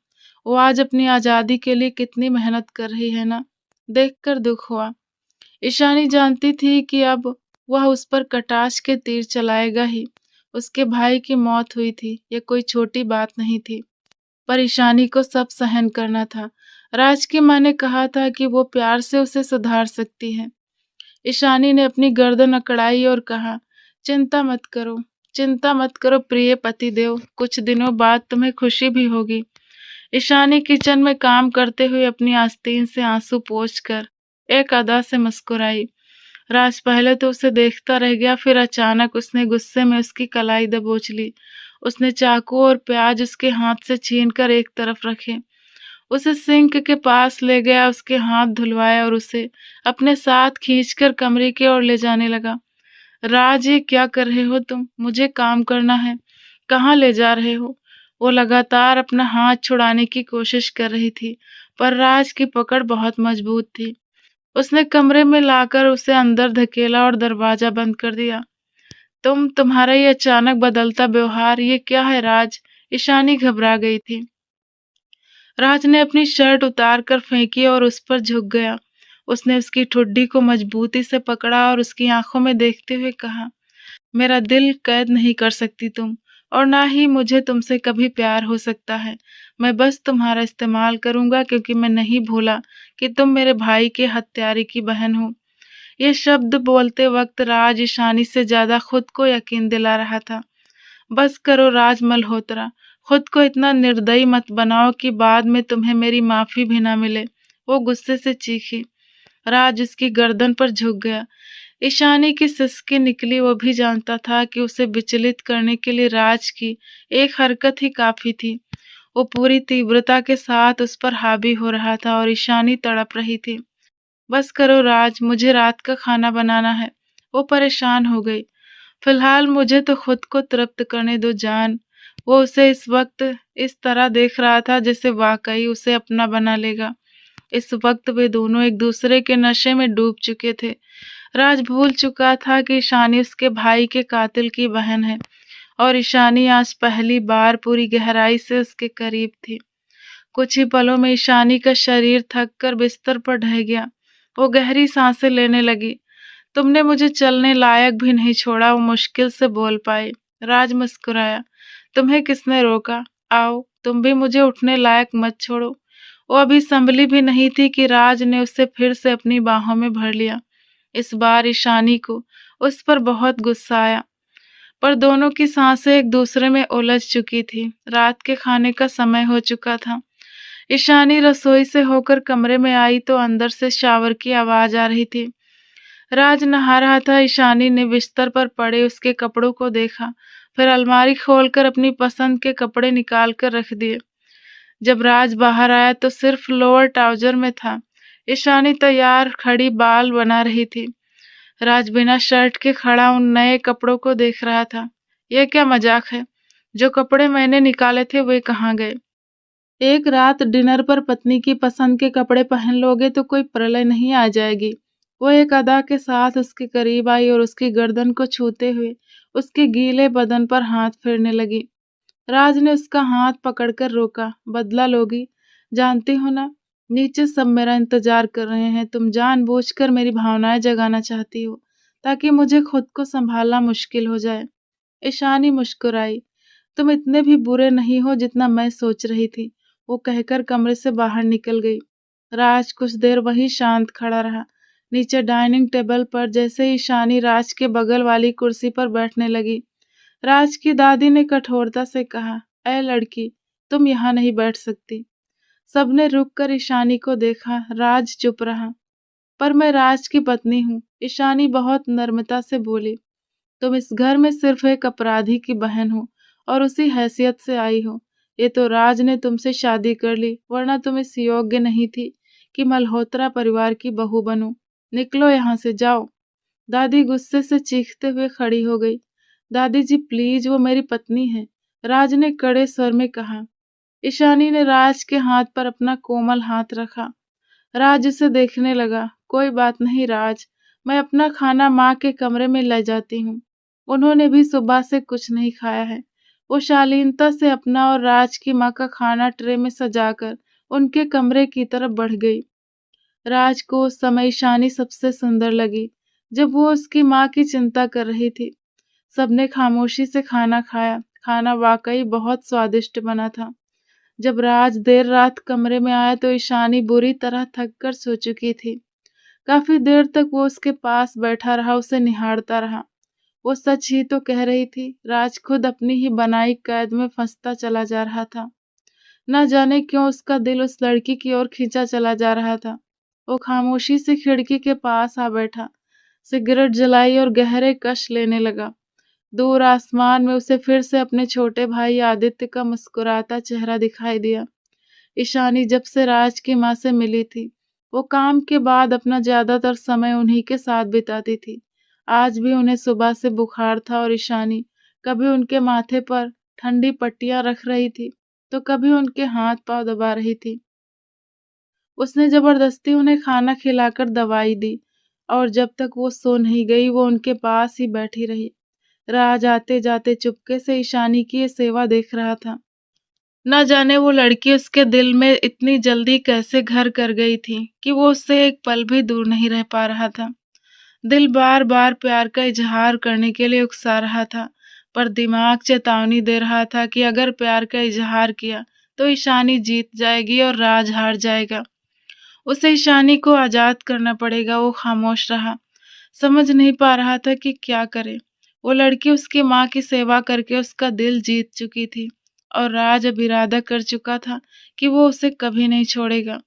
वो आज अपनी आजादी के लिए कितनी मेहनत कर रही है ना। देखकर दुख हुआ। ईशानी जानती थी कि अब वह उस पर कटाक्ष के तीर चलाएगा ही। उसके भाई की मौत हुई थी, ये कोई छोटी बात नहीं थी। पर ईशानी को सब सहन करना था। राज की माँ ने कहा था कि वो प्यार से उसे सुधार सकती है। ईशानी ने अपनी गर्दन अकड़ाई और कहा, चिंता मत करो, चिंता मत करो प्रिय पतिदेव, कुछ दिनों बाद तुम्हें खुशी भी होगी। ईशानी किचन में काम करते हुए अपनी आस्तीन से आंसू पोंछकर एक अदा से मुस्कुराई। राज पहले तो उसे देखता रह गया, फिर अचानक उसने गुस्से में उसकी कलाई दबोच ली। उसने चाकू और प्याज उसके हाथ से छीनकर एक तरफ रखे। उसे सिंक के पास ले गया, उसके हाथ धुलवाए और उसे अपने साथ खींचकर कमरे की ओर ले जाने लगा। राज, ये क्या कर रहे हो तुम? मुझे काम करना है। कहाँ ले जा रहे हो? वो लगातार अपना हाथ छुड़ाने की कोशिश कर रही थी, पर राज की पकड़ बहुत मजबूत थी। उसने कमरे में लाकर उसे अंदर धकेला और दरवाजा बंद कर दिया। तुम्हारा ये अचानक बदलता व्यवहार, ये क्या है राज? ईशानी घबरा गई थी। राज ने अपनी शर्ट उतार कर फेंकी और उस पर झुक गया। उसने उसकी ठुड्डी को मजबूती से पकड़ा और उसकी आंखों में देखते हुए कहा, मेरा दिल कैद नहीं कर सकती तुम, और ना ही मुझे तुमसे कभी प्यार हो सकता है। मैं बस तुम्हारा इस्तेमाल करूंगा, क्योंकि मैं नहीं भूला कि तुम मेरे भाई के हत्यारे की बहन हो। ये शब्द बोलते वक्त राज ईशानी से ज्यादा खुद को यकीन दिला रहा था। बस करो राज मल्होत्रा, खुद को इतना निर्दयी मत बनाओ कि बाद में तुम्हें मेरी माफी भी ना मिले। वो गुस्से से चीखी। राज उसकी गर्दन पर झुक गया। ईशानी की सिसकी निकली। वो भी जानता था कि उसे विचलित करने के लिए राज की एक हरकत ही काफी थी। वो पूरी तीव्रता के साथ उस पर हावी हो रहा था और ईशानी तड़प रही थी। बस करो राज, मुझे रात का खाना बनाना है। वो परेशान हो गई। फिलहाल मुझे तो खुद को तृप्त करने दो जान। वो उसे इस वक्त इस तरह देख रहा था जैसे वाकई उसे अपना बना लेगा। इस वक्त वे दोनों एक दूसरे के नशे में डूब चुके थे। राज भूल चुका था कि ईशानी उसके भाई के कातिल की बहन है और ईशानी आज पहली बार पूरी गहराई से उसके करीब थी। कुछ ही पलों में ईशानी का शरीर थक कर बिस्तर पर ढह गया। वो गहरी सांसें लेने लगी। तुमने मुझे चलने लायक भी नहीं छोड़ा, वो मुश्किल से बोल पाई। राज मुस्कुराया। तुम्हें किसने रोका? आओ, तुम भी मुझे उठने लायक मत छोड़ो। वो अभी संभली भी नहीं थी कि राज ने उसे फिर से अपनी बाहों में भर लिया। इस बार ईशानी को उस पर बहुत गुस्सा आया, पर दोनों की सांसें एक दूसरे में उलझ चुकी थी। रात के खाने का समय हो चुका था। ईशानी रसोई से होकर कमरे में आई तो अंदर से शावर की आवाज आ रही थी। राज नहा रहा था। ईशानी ने बिस्तर पर पड़े उसके कपड़ों को देखा, फिर अलमारी खोलकर अपनी पसंद के कपड़े निकाल कर रख दिए। जब राज बाहर आया तो सिर्फ लोअर ट्राउजर में था। ईशानी तैयार खड़ी बाल बना रही थी। राज बिना शर्ट के खड़ा उन नए कपड़ों को देख रहा था। यह क्या मजाक है? जो कपड़े मैंने निकाले थे वे कहाँ गए? एक रात डिनर पर पत्नी की पसंद के कपड़े पहन लोगे तो कोई प्रलय नहीं आ जाएगी। वो एक अदा के साथ उसके करीब आई और उसकी गर्दन को छूते हुए उसके गीले बदन पर हाथ फेरने लगी। राज ने उसका हाथ पकड़कर रोका। बदला लोगी? जानती हो ना, नीचे सब मेरा इंतजार कर रहे हैं। तुम जानबूझकर मेरी भावनाएं जगाना चाहती हो ताकि मुझे खुद को संभालना मुश्किल हो जाए। ईशानी मुस्कुराई। तुम इतने भी बुरे नहीं हो जितना मैं सोच रही थी, वो कहकर कमरे से बाहर निकल गई। राज कुछ देर वहीं शांत खड़ा रहा। नीचे डाइनिंग टेबल पर जैसे ही ईशानी राज के बगल वाली कुर्सी पर बैठने लगी, राज की दादी ने कठोरता से कहा, ऐ लड़की, तुम यहाँ नहीं बैठ सकती। सबने रुक कर ईशानी को देखा। राज चुप रहा। पर मैं राज की पत्नी हूँ, ईशानी बहुत नम्रता से बोली। तुम इस घर में सिर्फ एक अपराधी की बहन हो और उसी हैसियत से आई हो। ये तो राज ने तुमसे शादी कर ली, वरना तुम इस योग्य नहीं थी कि मल्होत्रा परिवार की बहू बनो। निकलो यहाँ से, जाओ। दादी गुस्से से चीखते हुए खड़ी हो गई। दादी जी प्लीज, वो मेरी पत्नी है, राज ने कड़े स्वर में कहा। ईशानी ने राज के हाथ पर अपना कोमल हाथ रखा। राज उसे देखने लगा। कोई बात नहीं राज, मैं अपना खाना माँ के कमरे में ले जाती हूँ। उन्होंने भी सुबह से कुछ नहीं खाया है। वो शालीनता से अपना और राज की माँ का खाना ट्रे में सजाकर उनके कमरे की तरफ बढ़ गई। राज को उस समय ईशानी सबसे सुंदर लगी, जब वो उसकी माँ की चिंता कर रही थी। सबने खामोशी से खाना खाया। खाना वाकई बहुत स्वादिष्ट बना था। जब राज देर रात कमरे में आया तो ईशानी बुरी तरह थक कर सो चुकी थी। काफी देर तक वो उसके पास बैठा रहा, उसे निहारता रहा। वो सच ही तो कह रही थी। राज खुद अपनी ही बनाई कैद में फंसता चला जा रहा था। न जाने क्यों उसका दिल उस लड़की की ओर खींचा चला जा रहा था। वो खामोशी से खिड़की के पास आ बैठा, सिगरेट जलाई और गहरे कश लेने लगा। दूर आसमान में उसे फिर से अपने छोटे भाई आदित्य का मुस्कुराता चेहरा दिखाई दिया। ईशानी जब से राज की माँ से मिली थी, वो काम के बाद अपना ज्यादातर समय उन्हीं के साथ बिताती थी। आज भी उन्हें सुबह से बुखार था और ईशानी कभी उनके माथे पर ठंडी पट्टियां रख रही थी तो कभी उनके हाथ पांव दबा रही थी। उसने जबरदस्ती उन्हें खाना खिलाकर दवाई दी और जब तक वो सो नहीं गई वो उनके पास ही बैठी रही। राज आते जाते चुपके से ईशानी की ये सेवा देख रहा था। न जाने वो लड़की उसके दिल में इतनी जल्दी कैसे घर कर गई थी कि वो उससे एक पल भी दूर नहीं रह पा रहा था। दिल बार बार प्यार का इजहार करने के लिए उकसा रहा था, पर दिमाग चेतावनी दे रहा था कि अगर प्यार का इजहार किया तो ईशानी जीत जाएगी और राज हार जाएगा। उसे ईशानी को आजाद करना पड़ेगा। वो खामोश रहा, समझ नहीं पा रहा था कि क्या करे। वो लड़की उसकी माँ की सेवा करके उसका दिल जीत चुकी थी और राज अब इरादा कर चुका था कि वो उसे कभी नहीं छोड़ेगा।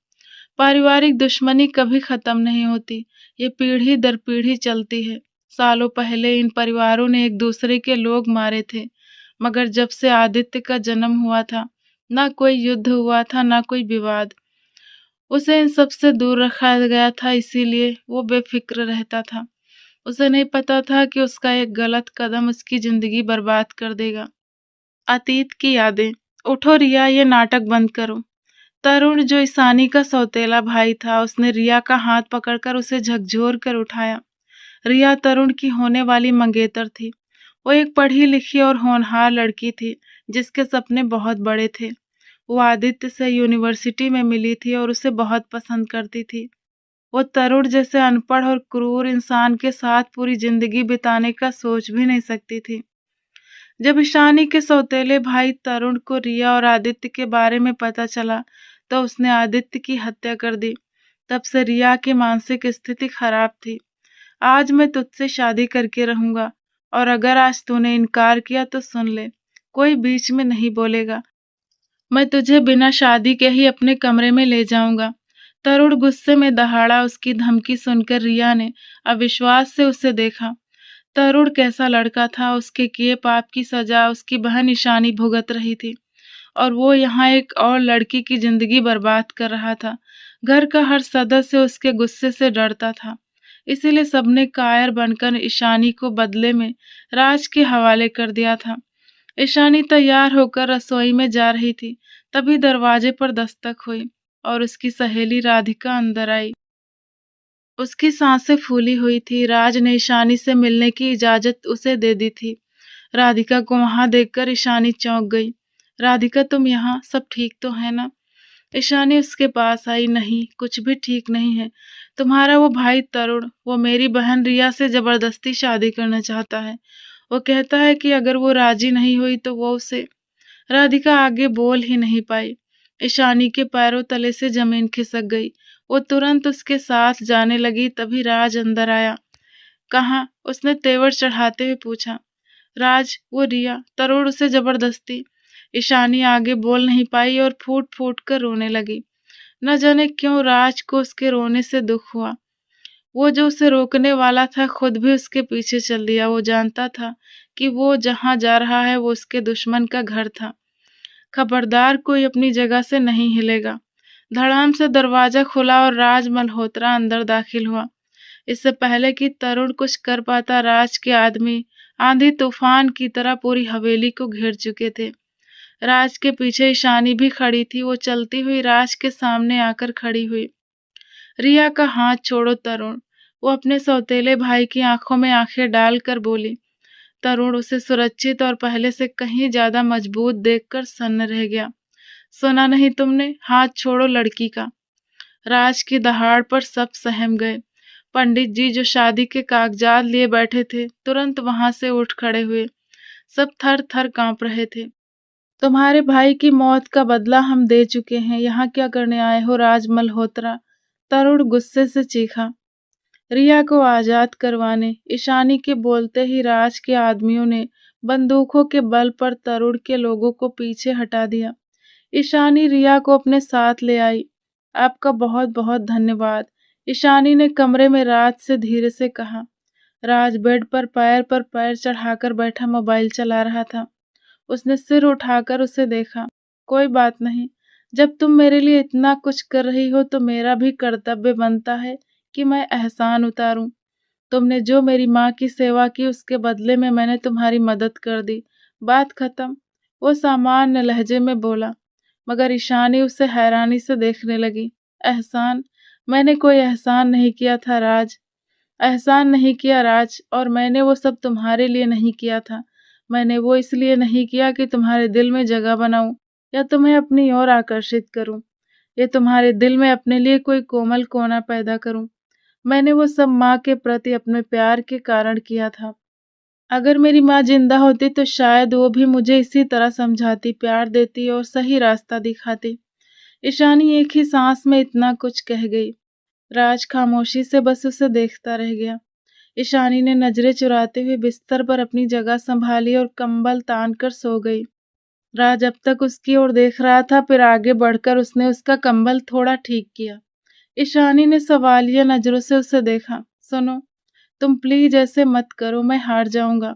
पारिवारिक दुश्मनी कभी खत्म नहीं होती, ये पीढ़ी दर पीढ़ी चलती है। सालों पहले इन परिवारों ने एक दूसरे के लोग मारे थे, मगर जब से आदित्य का जन्म हुआ था, ना कोई युद्ध हुआ था, ना कोई विवाद। उसे इन सब से दूर रखा गया था, इसीलिए वो बेफिक्र रहता था। उसे नहीं पता था कि उसका एक गलत कदम उसकी जिंदगी बर्बाद कर देगा। अतीत की यादें। उठो रिया, ये नाटक बंद करो। तरुण, जो ईशानी का सौतेला भाई था, उसने रिया का हाथ पकड़कर उसे झकझोर कर उठाया। रिया तरुण की होने वाली मंगेतर थी। वो एक पढ़ी लिखी और होनहार लड़की थी, जिसके सपने बहुत बड़े थे। वो आदित्य से यूनिवर्सिटी में मिली थी और उसे बहुत पसंद करती थी। वो तरुण जैसे अनपढ़ और क्रूर इंसान के साथ पूरी जिंदगी बिताने का सोच भी नहीं सकती थी। जब ईशानी के सौतेले भाई तरुण को रिया और आदित्य के बारे में पता चला, तो उसने आदित्य की हत्या कर दी। तब से रिया की मानसिक स्थिति खराब थी। आज मैं तुझसे शादी करके रहूंगा, और अगर आज तूने इनकार किया तो सुन ले, कोई बीच में नहीं बोलेगा। मैं तुझे बिना शादी के ही अपने कमरे में ले जाऊंगा। तरुण गुस्से में दहाड़ा। उसकी धमकी सुनकर रिया ने अविश्वास से उसे देखा। तरुण कैसा लड़का था, उसके किए पाप की सजा उसकी बहन ईशानी भुगत रही थी, और वो यहाँ एक और लड़की की जिंदगी बर्बाद कर रहा था। घर का हर सदस्य उसके गुस्से से डरता था, इसीलिए सबने कायर बनकर ईशानी को बदले में राज के हवाले कर दिया था। ईशानी तैयार होकर रसोई में जा रही थी, तभी दरवाजे पर दस्तक हुई और उसकी सहेली राधिका अंदर आई। उसकी सांसें फूली हुई थी। राज ने ईशानी से मिलने की इजाजत उसे दे दी थी। राधिका को वहां देखकर ईशानी चौंक गई। राधिका, तुम यहाँ? सब ठीक तो है ना? ईशानी उसके पास आई। नहीं, कुछ भी ठीक नहीं है। तुम्हारा वो भाई तरुण, वो मेरी बहन रिया से जबरदस्ती शादी करना चाहता है। वो कहता है कि अगर वो राजी नहीं हुई तो वो उसे। राधिका आगे बोल ही नहीं पाई। ईशानी के पैरों तले से जमीन खिसक गई। वो तुरंत उसके साथ जाने लगी, तभी राज अंदर आया। कहाँ? उसने तेवर चढ़ाते हुए पूछा। राज, वो रिया, तरुण उसे जबरदस्ती। ईशानी आगे बोल नहीं पाई और फूट फूट कर रोने लगी। न जाने क्यों राज को उसके रोने से दुख हुआ। वो जो उसे रोकने वाला था खुद भी उसके पीछे चल दिया। वो जानता था कि वो जहाँ जा रहा है वो उसके दुश्मन का घर था। खबरदार, कोई अपनी जगह से नहीं हिलेगा। धड़ाम से दरवाजा खुला और राज मल्होत्रा अंदर दाखिल हुआ। इससे पहले कि तरुण कुछ कर पाता, राज के आदमी आंधी तूफान की तरह पूरी हवेली को घेर चुके थे। राज के पीछे ईशानी भी खड़ी थी। वो चलती हुई राज के सामने आकर खड़ी हुई। रिया का हाथ छोड़ो तरुण, वो अपने सौतेले भाई की आंखों में आंखें डालकर बोली। तरुण उसे सुरक्षित और पहले से कहीं ज्यादा मजबूत देखकर सन्न रह गया। सुना नहीं तुमने? हाथ छोड़ो लड़की का। राज की दहाड़ पर सब सहम गए। पंडित जी, जो शादी के कागजात लिए बैठे थे, तुरंत वहां से उठ खड़े हुए। सब थर थर कांप रहे थे। तुम्हारे भाई की मौत का बदला हम दे चुके हैं। यहाँ क्या करने आए हो राज मल्होत्रा? तरुण गुस्से से चीखा। रिया को आजाद करवाने। ईशानी के बोलते ही राज के आदमियों ने बंदूकों के बल पर तरुण के लोगों को पीछे हटा दिया। ईशानी रिया को अपने साथ ले आई। आपका बहुत बहुत धन्यवाद, ईशानी ने कमरे में राज से धीरे से कहा। राज बेड पर पैर चढ़ाकर बैठा मोबाइल चला रहा था। उसने सिर उठाकर उसे देखा। कोई बात नहीं, जब तुम मेरे लिए इतना कुछ कर रही हो तो मेरा भी कर्तव्य बनता है कि मैं एहसान उतारूं। तुमने जो मेरी माँ की सेवा की उसके बदले में मैंने तुम्हारी मदद कर दी। बात खत्म। वो सामान्य लहजे में बोला, मगर ईशानी उसे हैरानी से देखने लगी। एहसान? मैंने कोई एहसान नहीं किया था राज। एहसान नहीं किया राज, और मैंने वो सब तुम्हारे लिए नहीं किया था। मैंने वो इसलिए नहीं किया कि तुम्हारे दिल में जगह बनाऊं या तुम्हें अपनी ओर आकर्षित करूं, या तुम्हारे दिल में अपने लिए कोई कोमल कोना पैदा करूं। मैंने वो सब माँ के प्रति अपने प्यार के कारण किया था। अगर मेरी माँ जिंदा होती तो शायद वो भी मुझे इसी तरह समझाती, प्यार देती और सही रास्ता दिखाती। ईशानी एक ही सांस में इतना कुछ कह गई। राज खामोशी से बस उसे देखता रह गया। ईशानी ने नजरें चुराते हुए बिस्तर पर अपनी जगह संभाली और कंबल तान कर सो गई। राज अब तक उसकी ओर देख रहा था, फिर आगे बढ़कर उसने उसका कंबल थोड़ा ठीक किया। ईशानी ने सवालिया नजरों से उसे देखा। सुनो, तुम प्लीज ऐसे मत करो, मैं हार जाऊंगा।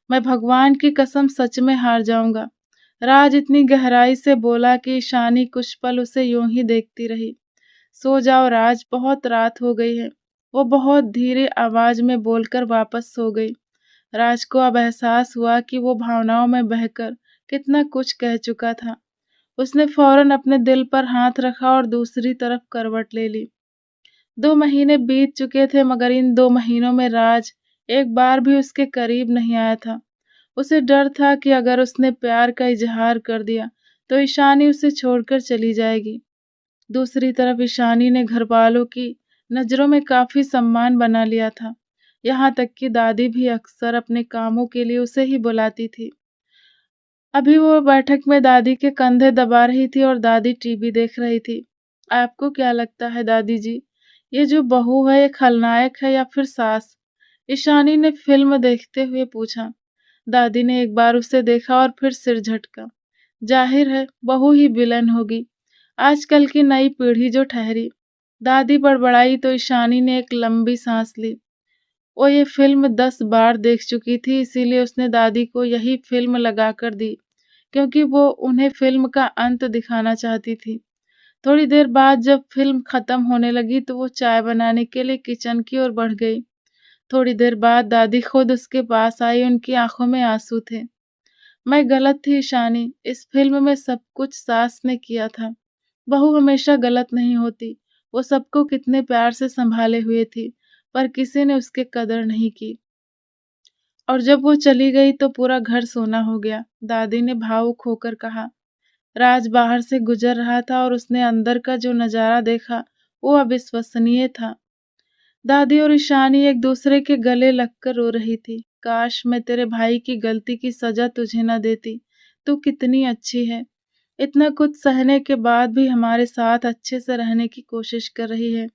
मैं भगवान की कसम सच में हार जाऊंगा। राज इतनी गहराई से बोला कि ईशानी कुछ पल उसे यूं ही देखती रही। सो जाओ राज, बहुत रात हो गई है। वो बहुत धीरे आवाज में बोलकर वापस सो गई। राज को अब एहसास हुआ कि वो भावनाओं में बहकर कितना कुछ कह चुका था। उसने फौरन अपने दिल पर हाथ रखा और दूसरी तरफ करवट ले ली। 2 महीने बीत चुके थे, मगर इन 2 महीनों में राज एक बार भी उसके करीब नहीं आया था। उसे डर था कि अगर उसने प्यार का इजहार कर दिया तो ईशानी उसे छोड़कर चली जाएगी। दूसरी तरफ ईशानी ने घरवालों की नजरों में काफी सम्मान बना लिया था। यहाँ तक कि दादी भी अक्सर अपने कामों के लिए उसे ही बुलाती थी। अभी वो बैठक में दादी के कंधे दबा रही थी और दादी टीवी देख रही थी। आपको क्या लगता है दादी जी, ये जो बहू है ये खलनायक है या फिर सास? ईशानी ने फिल्म देखते हुए पूछा। दादी ने एक बार उसे देखा और फिर सिर झटका। जाहिर है बहू ही विलन होगी, आजकल की नई पीढ़ी जो ठहरी। दादी बड़बड़ाई तो ईशानी ने एक लंबी सांस ली। वो ये फिल्म 10 बार देख चुकी थी, इसीलिए उसने दादी को यही फिल्म लगाकर दी, क्योंकि वो उन्हें फिल्म का अंत दिखाना चाहती थी। थोड़ी देर बाद जब फिल्म खत्म होने लगी तो वो चाय बनाने के लिए किचन की ओर बढ़ गई। थोड़ी देर बाद दादी खुद उसके पास आई, उनकी आंखों में आंसू थे। मैं गलत थी ईशानी, इस फिल्म में सब कुछ सास ने किया था। बहू हमेशा गलत नहीं होती। वो सबको कितने प्यार से संभाले हुए थी, पर किसी ने उसकी कदर नहीं की। और जब वो चली गई तो पूरा घर सोना हो गया। दादी ने भावुक होकर कहा। राज बाहर से गुजर रहा था और उसने अंदर का जो नजारा देखा वो अविश्वसनीय था। दादी और ईशानी एक दूसरे के गले लगकर रो रही थी। काश मैं तेरे भाई की गलती की सजा तुझे न देती। तू कितनी अच्छी है, इतना कुछ सहने के बाद भी हमारे साथ अच्छे से रहने की कोशिश कर रही है।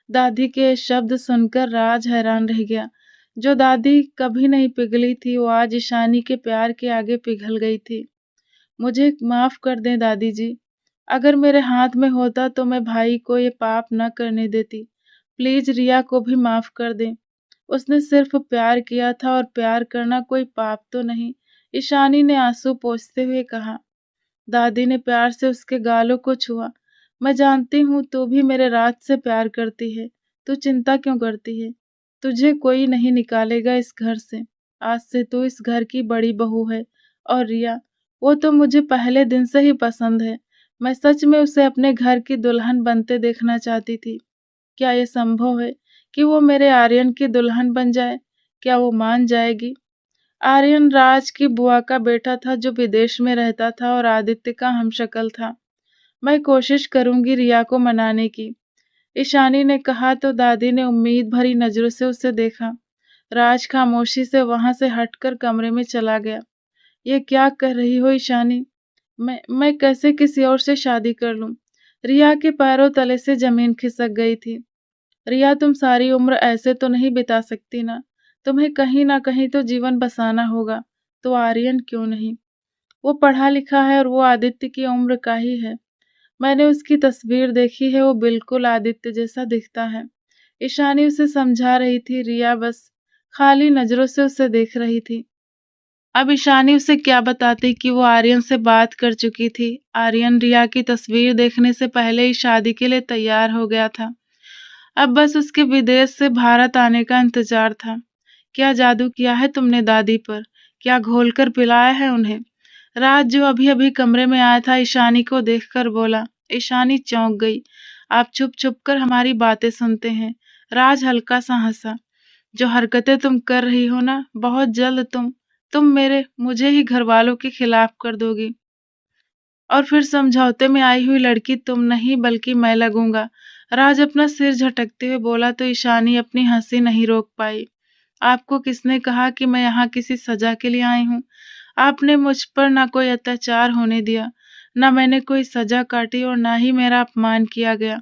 दादी के शब्द सुनकर राज हैरान रह गया। जो दादी कभी नहीं पिघली थी वो आज ईशानी के प्यार के आगे पिघल गई थी। मुझे माफ कर दें दादी जी, अगर मेरे हाथ में होता तो मैं भाई को ये पाप न करने देती। प्लीज रिया को भी माफ कर दें, उसने सिर्फ प्यार किया था और प्यार करना कोई पाप तो नहीं। ईशानी ने आंसू पोंछते हुए कहा। दादी ने प्यार से उसके गालों को छुआ। मैं जानती हूँ तू भी मेरे राज से प्यार करती है, तू चिंता क्यों करती है? तुझे कोई नहीं निकालेगा इस घर से। आज से तू इस घर की बड़ी बहू है। और रिया, वो तो मुझे पहले दिन से ही पसंद है। मैं सच में उसे अपने घर की दुल्हन बनते देखना चाहती थी। क्या ये संभव है कि वो मेरे आर्यन की दुल्हन बन जाए? क्या वो मान जाएगी? आर्यन राज की बुआ का बेटा था जो विदेश में रहता था और आदित्य का हमशक्ल था। मैं कोशिश करूंगी रिया को मनाने की, ईशानी ने कहा तो दादी ने उम्मीद भरी नजरों से उसे देखा। राज खामोशी से वहां से हटकर कमरे में चला गया। ये क्या कर रही हो ईशानी? मैं कैसे किसी और से शादी कर लूं? रिया के पैरों तले से जमीन खिसक गई थी। रिया, तुम सारी उम्र ऐसे तो नहीं बिता सकती ना, तुम्हें कहीं ना कहीं तो जीवन बसाना होगा। तो आर्यन क्यों नहीं? वो पढ़ा लिखा है और वो आदित्य की उम्र का ही है। मैंने उसकी तस्वीर देखी है, वो बिल्कुल आदित्य जैसा दिखता है। ईशानी उसे समझा रही थी, रिया बस खाली नजरों से उसे देख रही थी। अब ईशानी उसे क्या बताती कि वो आर्यन से बात कर चुकी थी। आर्यन रिया की तस्वीर देखने से पहले ही शादी के लिए तैयार हो गया था। अब बस उसके विदेश से भारत आने का इंतजार था। क्या जादू किया है तुमने दादी पर? क्या घोलकर पिलाया है उन्हें? राज जो अभी अभी कमरे में आया था ईशानी को देखकर बोला। ईशानी चौंक गई। आप छुप छुप कर हमारी बातें सुनते हैं। राज हल्का सा हंसा। जो हरकतें तुम कर रही हो ना, बहुत जल्द तुम मेरे मुझे ही घर वालों के खिलाफ कर दोगी और फिर समझौते में आई हुई लड़की तुम नहीं बल्कि मैं लगूंगा। राज अपना सिर झटकते हुए बोला तो ईशानी अपनी हंसी नहीं रोक पाई। आपको किसने कहा कि मैं यहाँ किसी सजा के लिए आई हूँ? आपने मुझ पर ना कोई अत्याचार होने दिया, ना मैंने कोई सजा काटी और ना ही मेरा अपमान किया गया।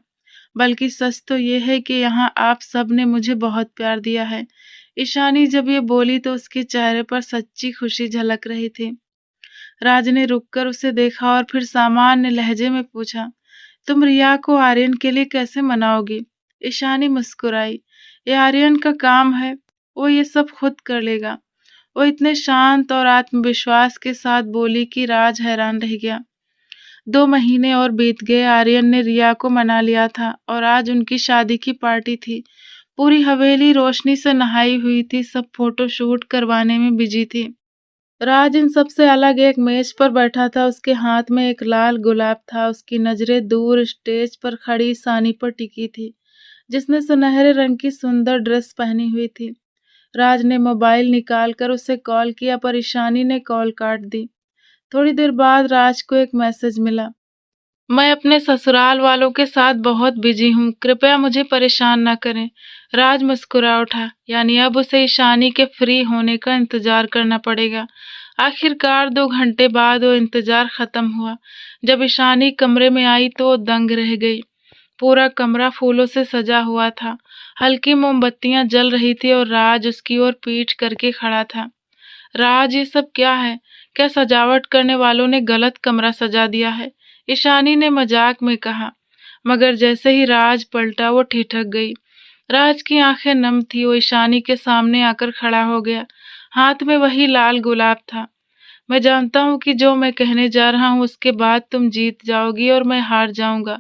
बल्कि सच तो ये है कि यहाँ आप सब ने मुझे बहुत प्यार दिया है। ईशानी जब ये बोली तो उसके चेहरे पर सच्ची खुशी झलक रही थी। राज ने रुककर उसे देखा और फिर सामान्य लहजे में पूछा, तुम रिया को आर्यन के लिए कैसे मनाओगी? ईशानी मुस्कुराई, ये आर्यन का काम है, वो ये सब खुद कर लेगा। वो इतने शांत और आत्मविश्वास के साथ बोली कि राज हैरान रह गया। 2 महीने और बीत गए। आर्यन ने रिया को मना लिया था और आज उनकी शादी की पार्टी थी। पूरी हवेली रोशनी से नहाई हुई थी, सब फोटो शूट करवाने में बिजी थी। राज इन सबसे अलग एक मेज पर बैठा था, उसके हाथ में एक लाल गुलाब था। उसकी नजरें दूर स्टेज पर खड़ी ईशानी पर टिकी थी, जिसने सुनहरे रंग की सुंदर ड्रेस पहनी हुई थी। राज ने मोबाइल निकालकर उसे कॉल किया, पर ईशानी ने कॉल काट दी। थोड़ी देर बाद राज को एक मैसेज मिला, मैं अपने ससुराल वालों के साथ बहुत बिजी हूँ, कृपया मुझे परेशान न करें। राज मुस्कुरा उठा, यानी अब उसे ईशानी के फ्री होने का इंतजार करना पड़ेगा। आखिरकार 2 घंटे बाद वो इंतजार खत्म हुआ। जब ईशानी कमरे में आई तो वो दंग रह गई। पूरा कमरा फूलों से सजा हुआ था, हल्की मोमबत्तियां जल रही थी और राज उसकी ओर पीठ करके खड़ा था। राज, ये सब क्या है? क्या सजावट करने वालों ने गलत कमरा सजा दिया है? ईशानी ने मजाक में कहा, मगर जैसे ही राज पलटा वो ठिठक गई। राज की आंखें नम थी। वो ईशानी के सामने आकर खड़ा हो गया, हाथ में वही लाल गुलाब था। मैं जानता हूँ कि जो मैं कहने जा रहा हूँ उसके बाद तुम जीत जाओगी और मैं हार जाऊंगा।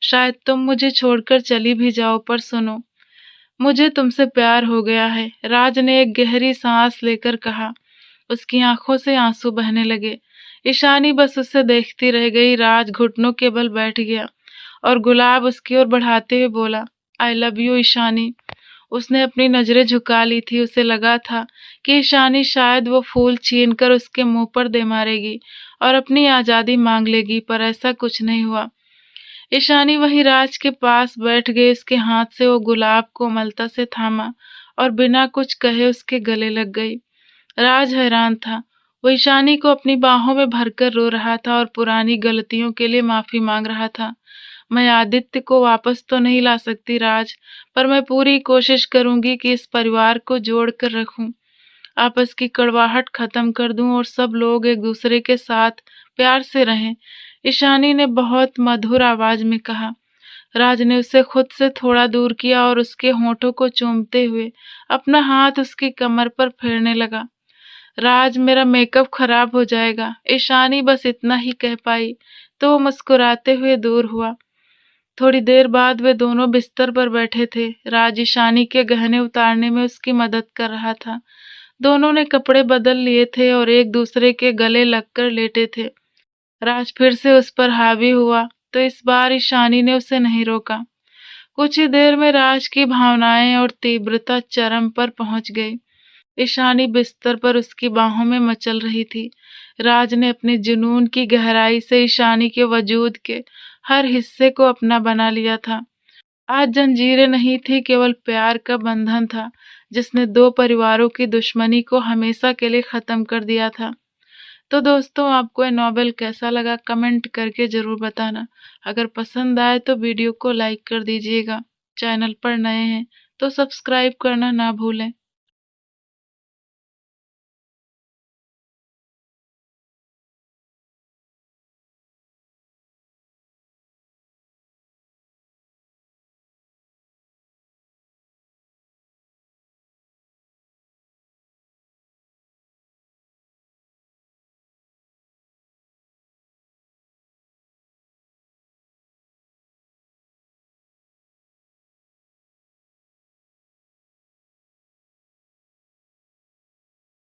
शायद तुम मुझे छोड़कर चली भी जाओ, पर सुनो, मुझे तुमसे प्यार हो गया है। राज ने एक गहरी सांस लेकर कहा। उसकी आंखों से आंसू बहने लगे। ईशानी बस उसे देखती रह गई। राज घुटनों के बल बैठ गया और गुलाब उसकी ओर बढ़ाते हुए बोला, आई लव यू ईशानी। उसने अपनी नजरें झुका ली थी। उसे लगा था कि ईशानी शायद वो फूल छीनकर उसके मुंह पर दे मारेगी और अपनी आजादी मांग लेगी, पर ऐसा कुछ नहीं हुआ। ईशानी वहीं राज के पास बैठ गई। उसके हाथ से वो गुलाब कोमलता से थामा और बिना कुछ कहे उसके गले लग गई। राज हैरान था। वो ईशानी को अपनी बाहों में भरकर रो रहा था और पुरानी गलतियों के लिए माफी मांग रहा था। मैं आदित्य को वापस तो नहीं ला सकती राज, पर मैं पूरी कोशिश करूंगी कि इस परिवार को जोड़ कर रखूं, आपस की कड़वाहट खत्म कर दूं और सब लोग एक दूसरे के साथ प्यार से रहें। ईशानी ने बहुत मधुर आवाज में कहा। राज ने उसे खुद से थोड़ा दूर किया और उसके होठों को चूमते हुए अपना हाथ उसकी कमर पर फेरने लगा। राज, मेरा मेकअप खराब हो जाएगा। ईशानी बस इतना ही कह पाई तो वो मुस्कुराते हुए दूर हुआ। थोड़ी देर बाद वे दोनों बिस्तर पर बैठे थे। राज ईशानी के गहने उतारने में उसकी मदद कर रहा था। दोनों ने कपड़े बदल लिए थे और एक दूसरे के गले लगकर लेटे थे। राज फिर से उस पर हावी हुआ तो इस बार ईशानी ने उसे नहीं रोका। कुछ ही देर में राज की भावनाएं और तीव्रता चरम पर पहुंच गई। ईशानी बिस्तर पर उसकी बाहों में मचल रही थी। राज ने अपने जुनून की गहराई से ईशानी के वजूद के हर हिस्से को अपना बना लिया था। आज जंजीरें नहीं थी, केवल प्यार का बंधन था, जिसने 2 परिवारों की दुश्मनी को हमेशा के लिए खत्म कर दिया था। तो दोस्तों, आपको ये नॉवेल कैसा लगा कमेंट करके जरूर बताना। अगर पसंद आए तो वीडियो को लाइक कर दीजिएगा। चैनल पर नए हैं तो सब्सक्राइब करना ना भूलें।